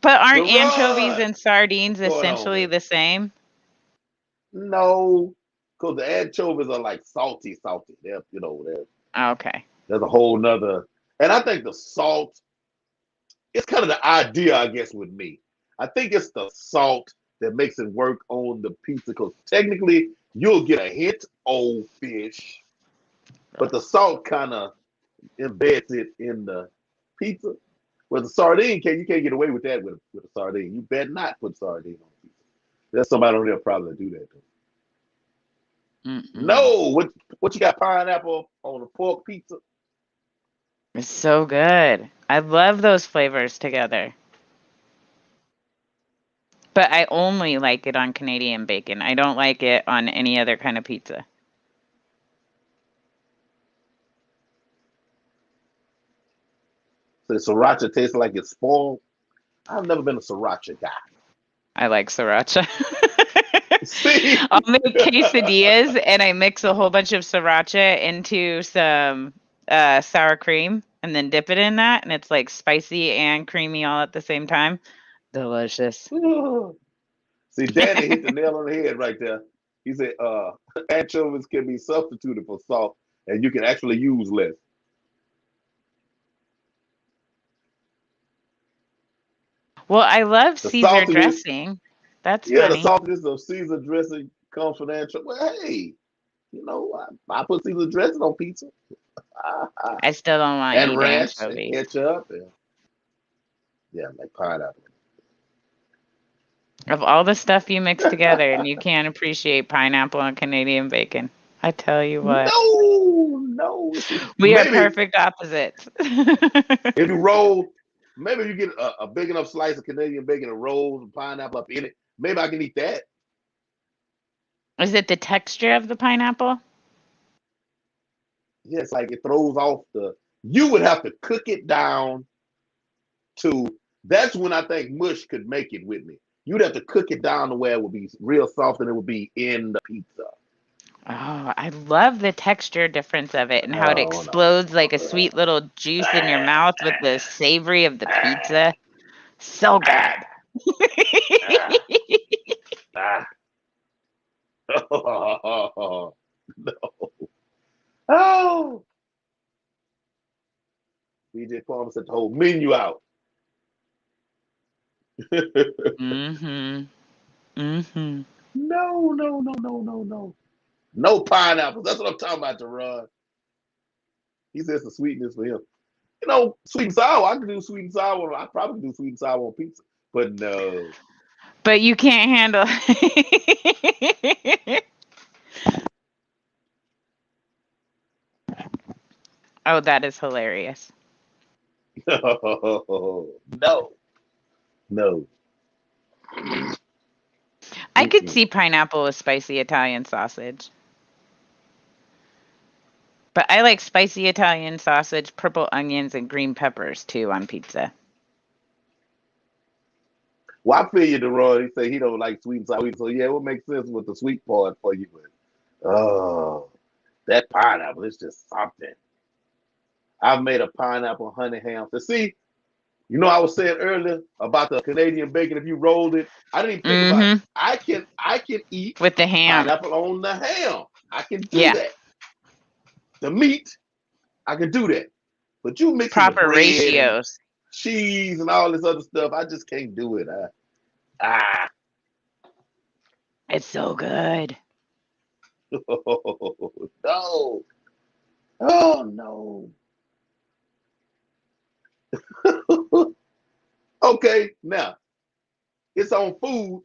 But aren't anchovies Gerard, and sardines what's going on, essentially man? the same? No, because the anchovies are like salty, salty. Okay. There's a whole nother. And I think the salt, it's kind of the idea, I guess, with me. I think it's the salt that makes it work on the pizza because technically you'll get a hint of fish, but the salt kind of embeds it in the pizza. With the sardine, you can't get away with that with a sardine. You better not put sardine on pizza. There's somebody on there probably do that. Mm-mm. No, what you got pineapple on a pork pizza? It's so good. I love those flavors together. But I only like it on Canadian bacon. I don't like it on any other kind of pizza. So sriracha tastes like it's spoiled. I've never been a sriracha guy. I like sriracha. See? I'll make quesadillas and I mix a whole bunch of sriracha into some sour cream and then dip it in that. And it's like spicy and creamy all at the same time. Delicious. See, Danny hit the nail on the head right there. He said, anchovies can be substituted for salt and you can actually use less. Well, I love The Caesar saltiness, dressing. That's yeah, the funny. saltiness of Caesar dressing comes from the anchovy. Well, hey, I put Caesar dressing on pizza. I still don't want to And eat ranch and anchovies. ketchup and yeah, like pineapple. Of all the stuff you mix together, and you can't appreciate pineapple and Canadian bacon. I tell you what, No. we are Maybe perfect opposites. if you roll, maybe you get a big enough slice of Canadian bacon and roll some pineapple up in it. Maybe I can eat that. Is it the texture of the pineapple? Yeah, it's like it throws off the. You would have to cook it down to. That's when I think mush could make it with me. You'd have to cook it down to where it would be real soft and it would be in the pizza. Oh, I love the texture difference of it and how it Oh no. explodes like a sweet little juice in your mouth with the savory of the pizza. So good. Ah. Oh, no. Oh. DJ Palmer set the whole menu out. Mhm. Mhm. No. No pineapples. That's what I'm talking about, Gerard. He says the sweetness for him. Sweet and sour. I can do sweet and sour. I probably do sweet and sour on pizza. But no. But you can't handle. Oh, that is hilarious. No. No. I could Mm-mm. see pineapple with spicy Italian sausage. But I like spicy Italian sausage, purple onions, and green peppers too on pizza. Well, I feel you, Gerard. He say he don't like sweet and sour. So yeah, it would make sense with the sweet part for you. But that pineapple is just something. I've made a pineapple honey ham. So see, I was saying earlier about the Canadian bacon. If you rolled it, I didn't even think about it. Mm-hmm. I can eat With the ham. pineapple on the ham. I can do Yeah. that. The meat, I can do that. But you mixing the Proper bread and ratios. cheese and all this other stuff, I just can't do it. Ah, It's so good. no. Oh no. Okay, now it's on food,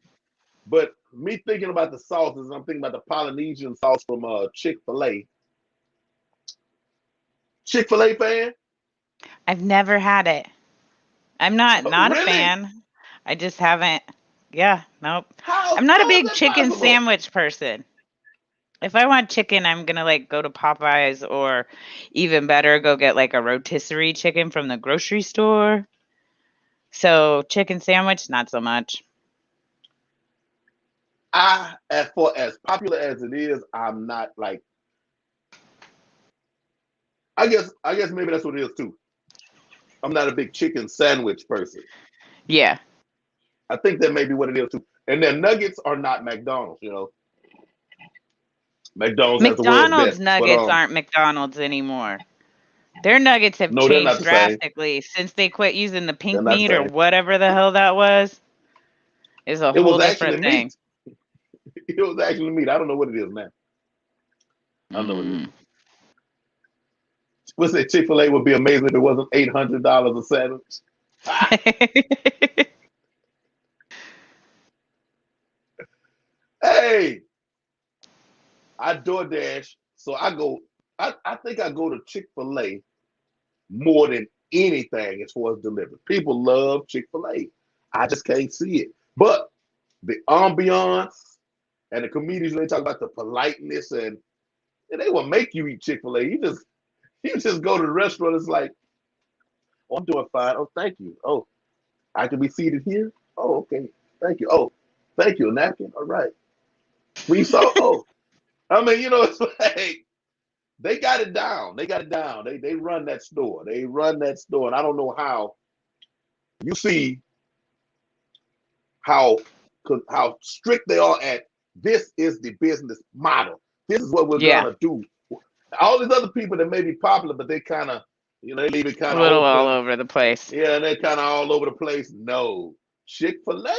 but me thinking about the sauces, I'm thinking about the Polynesian sauce from Chick-fil-A. Chick-fil-A fan? I've never had it. I'm not a Really? fan. I just haven't. Yeah, nope. I'm not a How is big that chicken possible? sandwich person. If I want chicken, I'm gonna like go to Popeyes or even better, go get like a rotisserie chicken from the grocery store. So chicken sandwich, not so much. As for as popular as it is, I'm not like. I guess maybe that's what it is too. I'm not a big chicken sandwich person. Yeah. I think that may be what it is too. And their nuggets are not McDonald's. McDonald's has the world's McDonald's best, but nuggets aren't McDonald's anymore. Their nuggets have no, they're not changed the same. drastically since they quit using the They're pink not meat the or same. whatever the hell that was. Is a It whole was actually different thing. meat. It was actually meat. I don't know what it is now. I don't know what it is. Mm. Would say Chick-fil-A would be amazing if it wasn't $800 a sandwich. Hey, I DoorDash, so I go. I think I go to Chick-fil-A more than anything as far as delivery. People love Chick-fil-A. I just can't see it. But the ambiance and the comedians, they talk about the politeness and they will make you eat Chick-fil-A. You just go to the restaurant. It's like, oh, I'm doing fine. Oh, thank you. Oh, I can be seated here. Oh, okay. Thank you. Oh, thank you. A napkin. All right. We saw. Oh, I mean, it's like they got it down. They got it down. They run that store. They run that store, and I don't know how. You see how how strict they are at. This is the business model. This is what we're Yeah, gonna do. All these other people that may be popular, but they kind of, they leave it a kind of little all open. over the place. Yeah, and they're kind of all over the place. No, Chick-fil-A,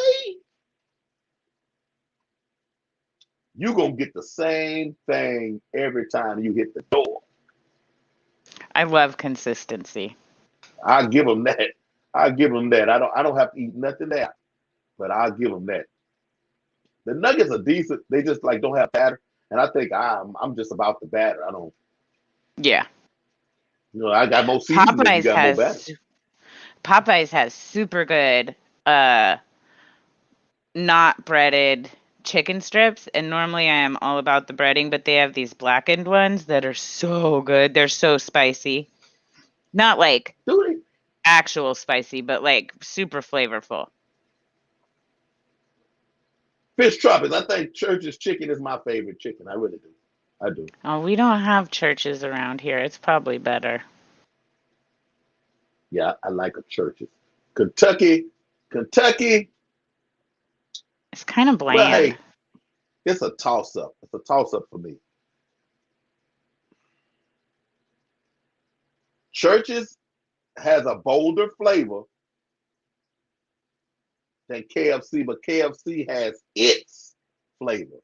you're gonna get the same thing every time you hit the door. I love consistency. I give them that. I give them that. I don't have to eat nothing there, but I'll give them that. The nuggets are decent. They just like don't have batter, and I think I'm just about the batter. I don't. Yeah. I got more seasoning if you Popeyes got more batter. has Popeyes has super good uh not breaded chicken strips, and normally I am all about the breading, but they have these blackened ones that are so good. They're so spicy. Not like Do they? actual spicy, but like super flavorful. Fish tropics. I think Church's chicken is my favorite chicken. I really do. I do. Oh, we don't have churches around here. It's probably better. Yeah, I like a Church's. Kentucky, Kentucky. It's kind of Well, bland. hey, it's a toss up. It's a toss up for me. Church's has a bolder flavor than KFC, but KFC has its flavor.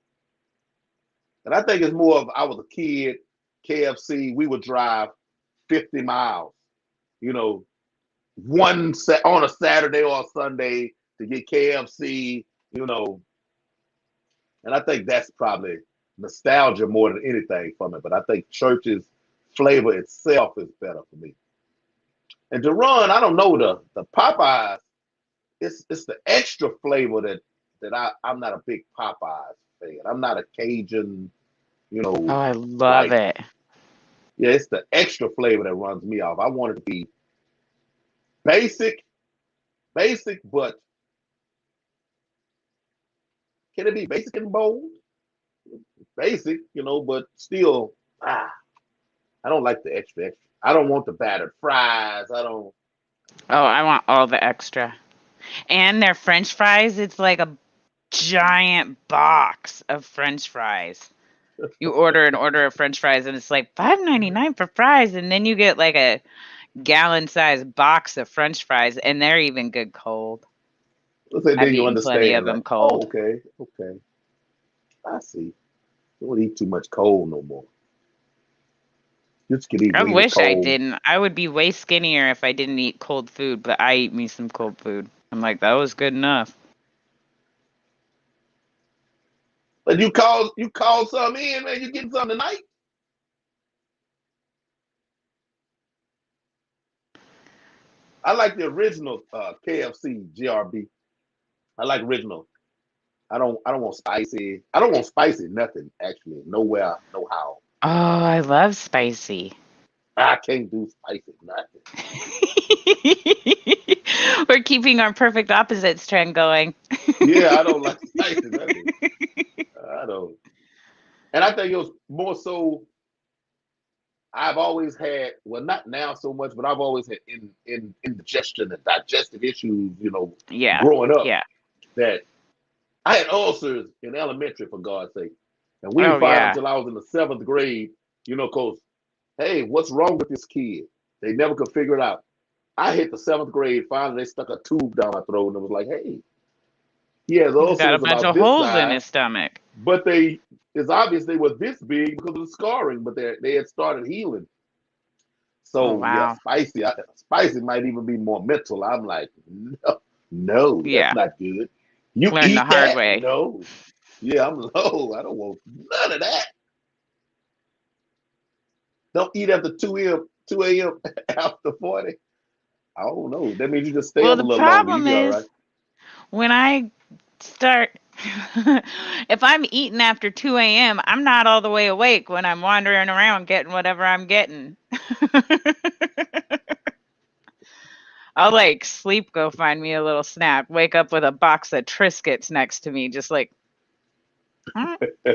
And I think it's more of I was a kid, KFC, we would drive 50 miles, you know, on a Saturday or a Sunday to get KFC, you know. And I think that's probably nostalgia more than anything from it. But I think Church's flavor itself is better for me. And to run, I don't know the Popeyes. It's the extra flavor that I'm not a big Popeyes fan. I'm not a Cajun, you Oh, know, I love like it. yeah, it's the extra flavor that runs me off. I want it to be basic, basic, but can it be basic and bold? Basic, but still, I don't like the extra extra. I don't want the battered fries. I don't. Oh, I want all the extra. And their French fries, it's like a giant box of French fries. You order an order of French fries, and it's like $5.99 for fries, and then you get like a gallon-sized box of French fries, and they're even good cold. Let's say I've then you eaten plenty of understand, them like, oh, cold. okay, okay, I see. You don't eat too much cold no more. You just can eat I wings wish I cold. didn't. I would be way skinnier if I didn't eat cold food, but I eat me some cold food. I'm like, that was good enough. But you call some in, man. You getting some tonight? I like the original KFC GRB. I like original. I don't want spicy. I don't want spicy nothing actually. Nowhere, no how. Oh, I love spicy. I can't do spicy nothing. We're keeping our perfect opposites trend going. Yeah, I don't like spicy nothing. I don't. And I think it was more so. I've always had, well, not now so much, but I've always had in indigestion and digestive issues. Yeah, Growing up. yeah. that I had ulcers in elementary, for God's sake. And we didn't Oh find them yeah. until I was in the seventh grade, because, hey, what's wrong with this kid? They never could figure it out. I hit the seventh grade. Finally, they stuck a tube down my throat and it was like, hey, he has He's got a ulcers bunch about of this holes in size, his stomach. but it's obvious they were this big because of the scarring, but they had started healing. Oh So yeah, wow. spicy might even be more mental. I'm like, no, no, that's Yeah. not good. You Learned the eat hard that? way. No. Yeah, I'm low. I don't want none of that. Don't eat after 2 a.m. after 40. I don't know. That means you just stay Well, up a the little longer. You problem be all right. is when I start, if I'm eating after 2 a.m., I'm not all the way awake when I'm wandering around getting whatever I'm getting. I'll like sleep, go find me a little snack, wake up with a box of Triscuits next to me, just like,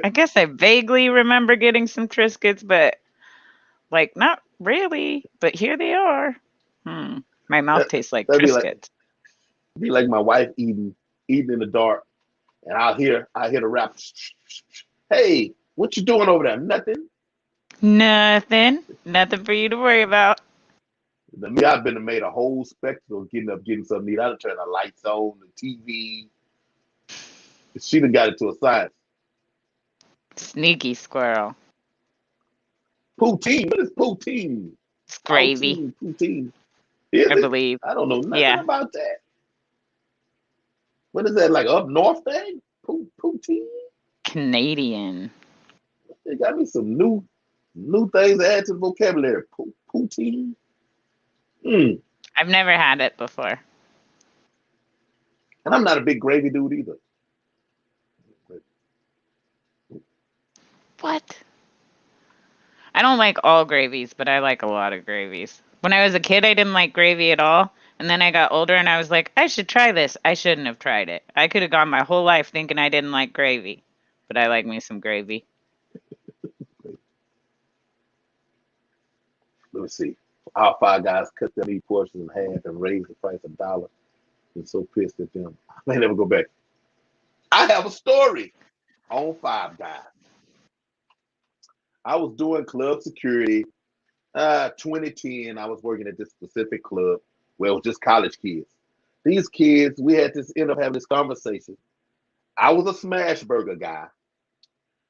I guess I vaguely remember getting some Triscuits, but like not really. But here they are. My mouth That, tastes like that'd Triscuits. be like my wife eating in the dark, and I hear the rap. Hey, what you doing over there? Nothing. Nothing. Nothing for you to worry about. Me, I've been made a whole spectacle of getting something to eat. I done turn the lights on, the TV. She done got it to a science. Sneaky squirrel. Poutine. What is poutine? It's gravy, Poutine. Is I it? believe. I don't know nothing Yeah. about that. What is that, like up north thing? Poutine? Canadian. They got me some new things to add to the vocabulary. Poutine. Mm. I've never had it before. And I'm not a big gravy dude either. What? I don't like all gravies, but I like a lot of gravies. When I was a kid, I didn't like gravy at all. And then I got older and I was like, I should try this. I shouldn't have tried it. I could have gone my whole life thinking I didn't like gravy, but I like me some gravy. Let me see. Our five guys cut their meat portions in half and raised the price $1. I'm so pissed at them. I may never go back. I have a story on Five Guys. I was doing club security. 2010, I was working at this specific club where it was just college kids. These kids, we had to end up having this conversation. I was a smash burger guy.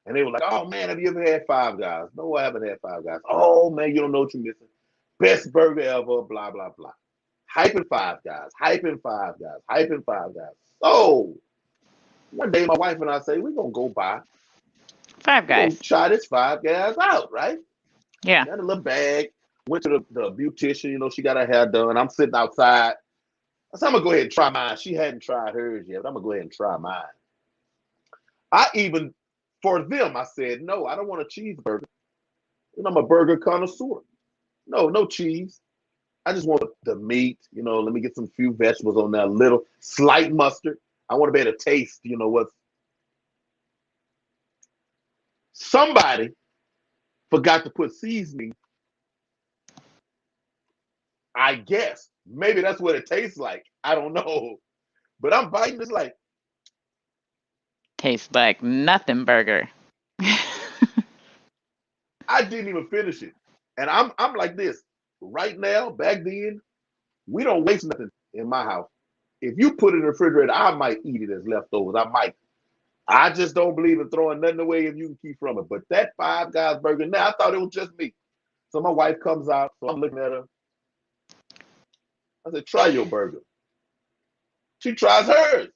And they were like, oh man, have you ever had Five Guys? No, I haven't had Five Guys. Oh man, you don't know what you're missing. Best burger ever, blah, blah, blah. Hyping Five Guys, hyping Five Guys, hyping Five Guys. So one day my wife and I say, we're gonna go buy, Five we're gonna Guys. try this Five Guys out, right? Yeah. Got a little bag, went to the beautician, she got her hair done. I'm sitting outside. I said, I'm gonna go ahead and try mine. She hadn't tried hers yet, but I'm gonna go ahead and try mine. I even, for them, I said, no, I don't want a cheeseburger. I'm a burger connoisseur. No cheese. I just want the meat. Let me get some few vegetables on there, a little slight mustard. I want to be able to taste, what's. Somebody forgot to put seasoning. I guess. Maybe that's what it tastes like. I don't know. But I'm biting this like. Tastes like nothing burger. I didn't even finish it. And I'm like this. Right now, back then, we don't waste nothing in my house. If you put it in the refrigerator, I might eat it as leftovers. I might. I just don't believe in throwing nothing away if you can keep from it. But that Five Guys burger, now I thought it was just me. So my wife comes out, so I'm looking at her. I said, try your burger. She tries hers.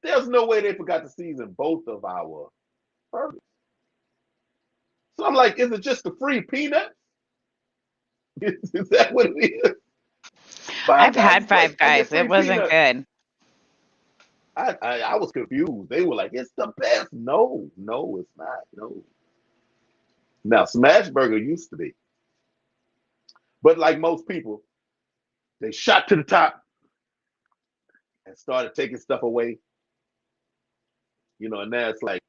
There's no way they forgot to season both of our burgers. So I'm like, is it just the free peanuts? Is that what it is? Five I've Guys had is great. Five I get Guys. It free wasn't peanuts. good. I was confused. They were like, it's the best. No, it's not. No. Now, Smash Burger used to be. But like most people, they shot to the top and started taking stuff away. And now it's like,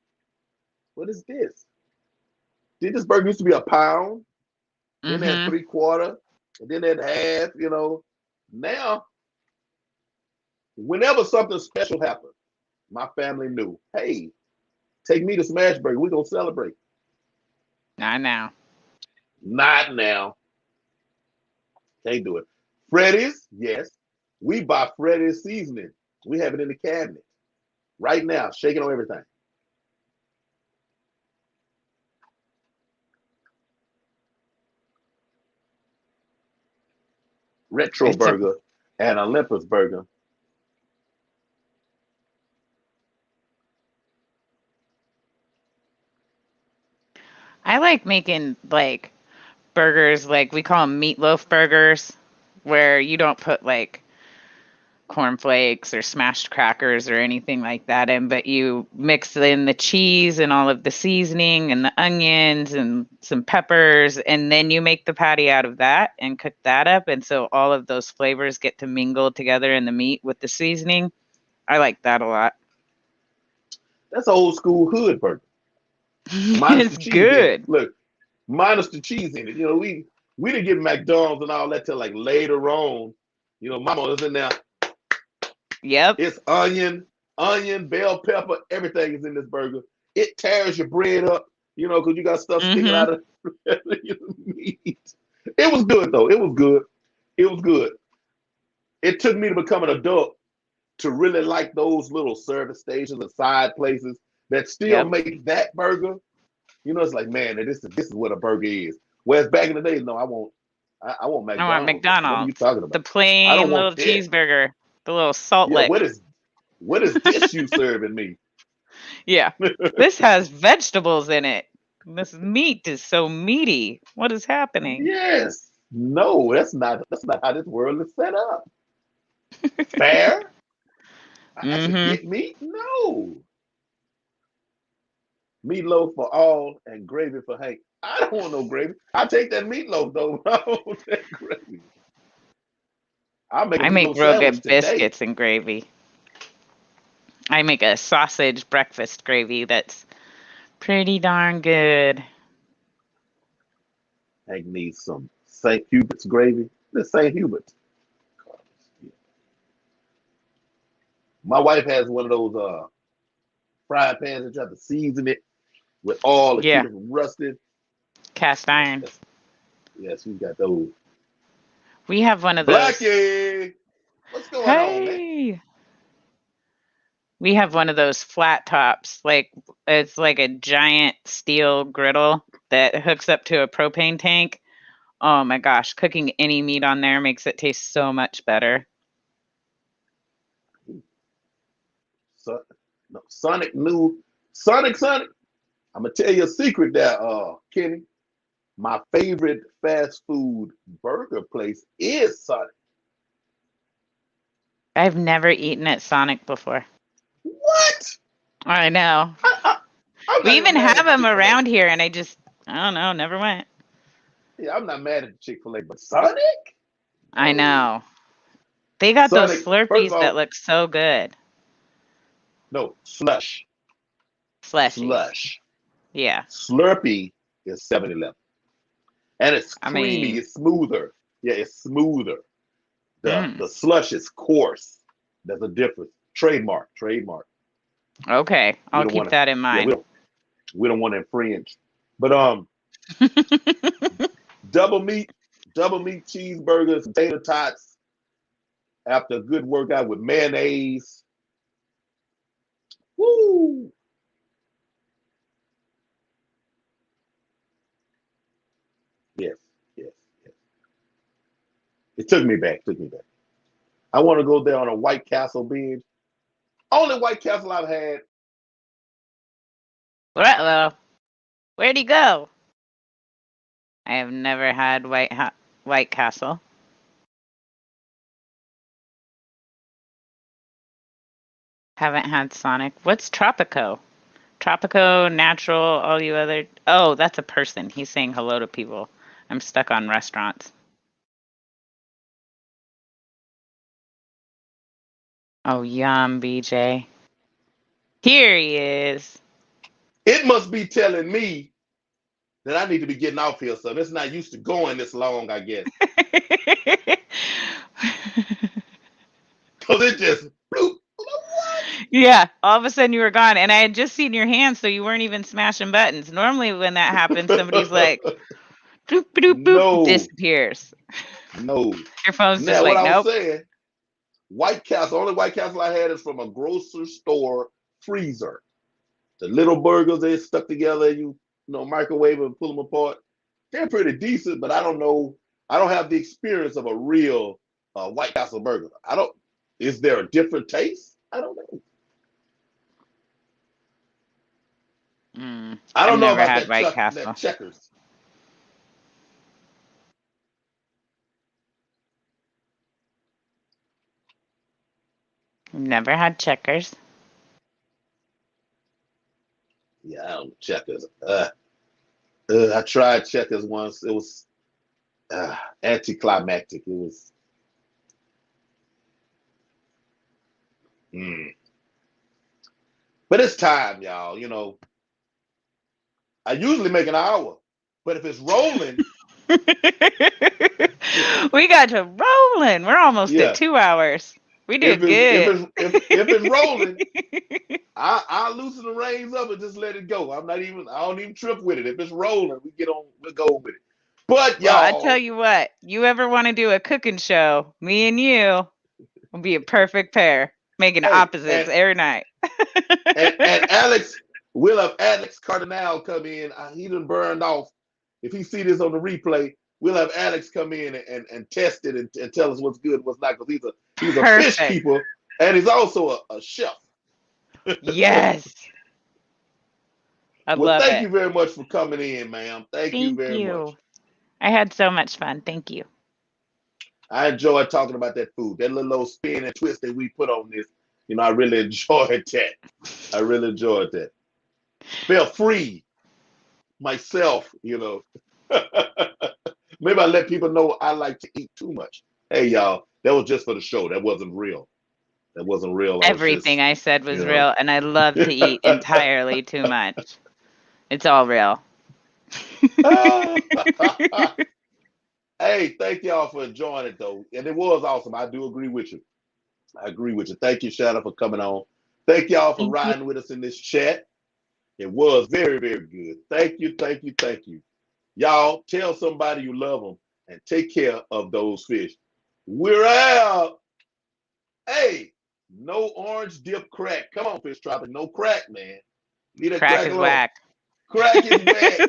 what is this? Did this burger used to be a pound? Then they had Mm-hmm. 3/4, and then they had half. Now Whenever something special happened, my family knew, hey, take me to Smashburger. We're going to celebrate. Not now. Not now. Can't do it. Freddy's, yes. We buy Freddy's seasoning. We have it in the cabinet right now, shaking on everything. Retro Burger and Olympus Burger. I like making like burgers, like we call them meatloaf burgers, where you don't put like cornflakes or smashed crackers or anything like that in, but you mix in the cheese and all of the seasoning and the onions and some peppers, and then you make the patty out of that and cook that up, and so all of those flavors get to mingle together in the meat with the seasoning. I like that a lot. That's old school hood burger. Minus It's the cheese in it. good. Look, minus the cheese in it. You know, we didn't get McDonald's and all that till like later on. You know, Mama was in there. Yep. It's onion, bell pepper, everything is in this burger. It tears your bread up, you know, because you got stuff sticking out of the meat. It was good though. It was good. It was good. It took me to become an adult to really like those little service stations and side places that still make that burger. You know, it's like, man, this is what a burger is. Whereas back in the day, no, I want McDonald's. I want McDonald's. What are you talking about? The plain little cheeseburger, the little salt lick. What is this you serving me? Yeah. This has vegetables in it. This meat is so meaty. What is happening? Yes. No, that's not how this world is set up. Fair? I should get meat? No. Meatloaf for all and gravy for Hank. I don't want no gravy. I'll take that meatloaf though. I don't want that gravy. I make real good biscuits and gravy. I make a sausage breakfast gravy that's pretty darn good. Hank needs some St. Hubert's gravy. The St. Hubert's. My wife has one of those frying pans that you have to season it with all the keep it from rusted. Cast iron. Yes, we got those. We have one of those. Blackie! What's going on, man? We have one of those flat tops. Like it's like a giant steel griddle that hooks up to a propane tank. Oh my gosh, cooking any meat on there makes it taste so much better. Sonic. I'm gonna tell you a secret there, Kenny. My favorite fast food burger place is Sonic. I've never eaten at Sonic before. What? I know. We even have them around here, and I don't know, never went. Yeah, I'm not mad at Chick-fil-A, but Sonic? I know. They got Sonic, those Slurpees that look so good. No, slush. Slush. Yeah. Slurpee is 7-Eleven. And it's creamy, it's smoother. Yeah, it's smoother. The slush is coarse. There's a difference. Trademark. Okay, I'll keep that in mind. Yeah, we don't want to infringe. But double meat cheeseburgers, tater tots after a good workout with mayonnaise. Woo! Yes. It took me back. I want to go there on a White Castle binge. Only White Castle I've had. Where'd he go? I have never had White Castle. Haven't had Sonic. What's Tropico? Tropico, Natural, all you other... Oh, that's a person. He's saying hello to people. I'm stuck on restaurants. Oh, yum, BJ. Here he is. It must be telling me that I need to be getting off here, so it's not used to going this long, I guess. Because it just Yeah, all of a sudden you were gone, and I had just seen your hands, so you weren't even smashing buttons. Normally, when that happens, somebody's like, "Doop doop boop," No, disappears. no. Your phone's just Now, what like, I was "Nope." saying, White Castle, only White Castle I had is from a grocery store freezer. The little burgers they stuck together, microwave and pull them apart. They're pretty decent, but I don't know. I don't have the experience of a real White Castle burger. I don't. Is there a different taste? I don't know. I I've don't know never about had White that Castle. Checkers. Never had Checkers. Yeah, I don't Checkers. I tried Checkers once. It was anticlimactic. It was. Mm. But it's time, y'all. I usually make an hour, but if it's rolling, We got to rolling. We're almost at yeah. 2 hours. We If did it's if good. it's if it's rolling, I loosen the reins up and just let it go. I don't even trip with it. If it's rolling, we'll go with it. But Well, I tell y'all, you what, you ever want to do a cooking show, me and you will be a perfect pair, making hey, opposites every night. and Alex will have Alex Cardinal come in. He done burned off. If he see this on the replay, we'll have Alex come in and test it and tell us what's good, what's not, because he's a fish Perfect. keeper and he's also a chef. Yes. I Well, love thank it. you very much for coming in, ma'am. Thank you Thank very much. you. I had so much fun. Thank you. I enjoyed talking about that food. That little old spin and twist that we put on this. I really enjoyed that. I really enjoyed that. Felt free myself. Maybe I let people know I like to eat too much. Hey, y'all, that was just for the show. That wasn't real. That wasn't real. I was Everything just, I said you was know. real, and I love to eat entirely too much. It's all real. Hey, thank y'all for enjoying it, though. And it was awesome. I do agree with you. I agree with you. Thank you, Shanna, for coming on. Thank y'all for Thank you. riding with us in this chat. It was very, very good. Thank you, thank you, thank you. Y'all tell somebody you love them and take care of those fish. We're out. Hey, no orange dip crack. Come on, Fish Tropic. No crack, man. Leave that Crack crack is alone. whack. Crack is whack.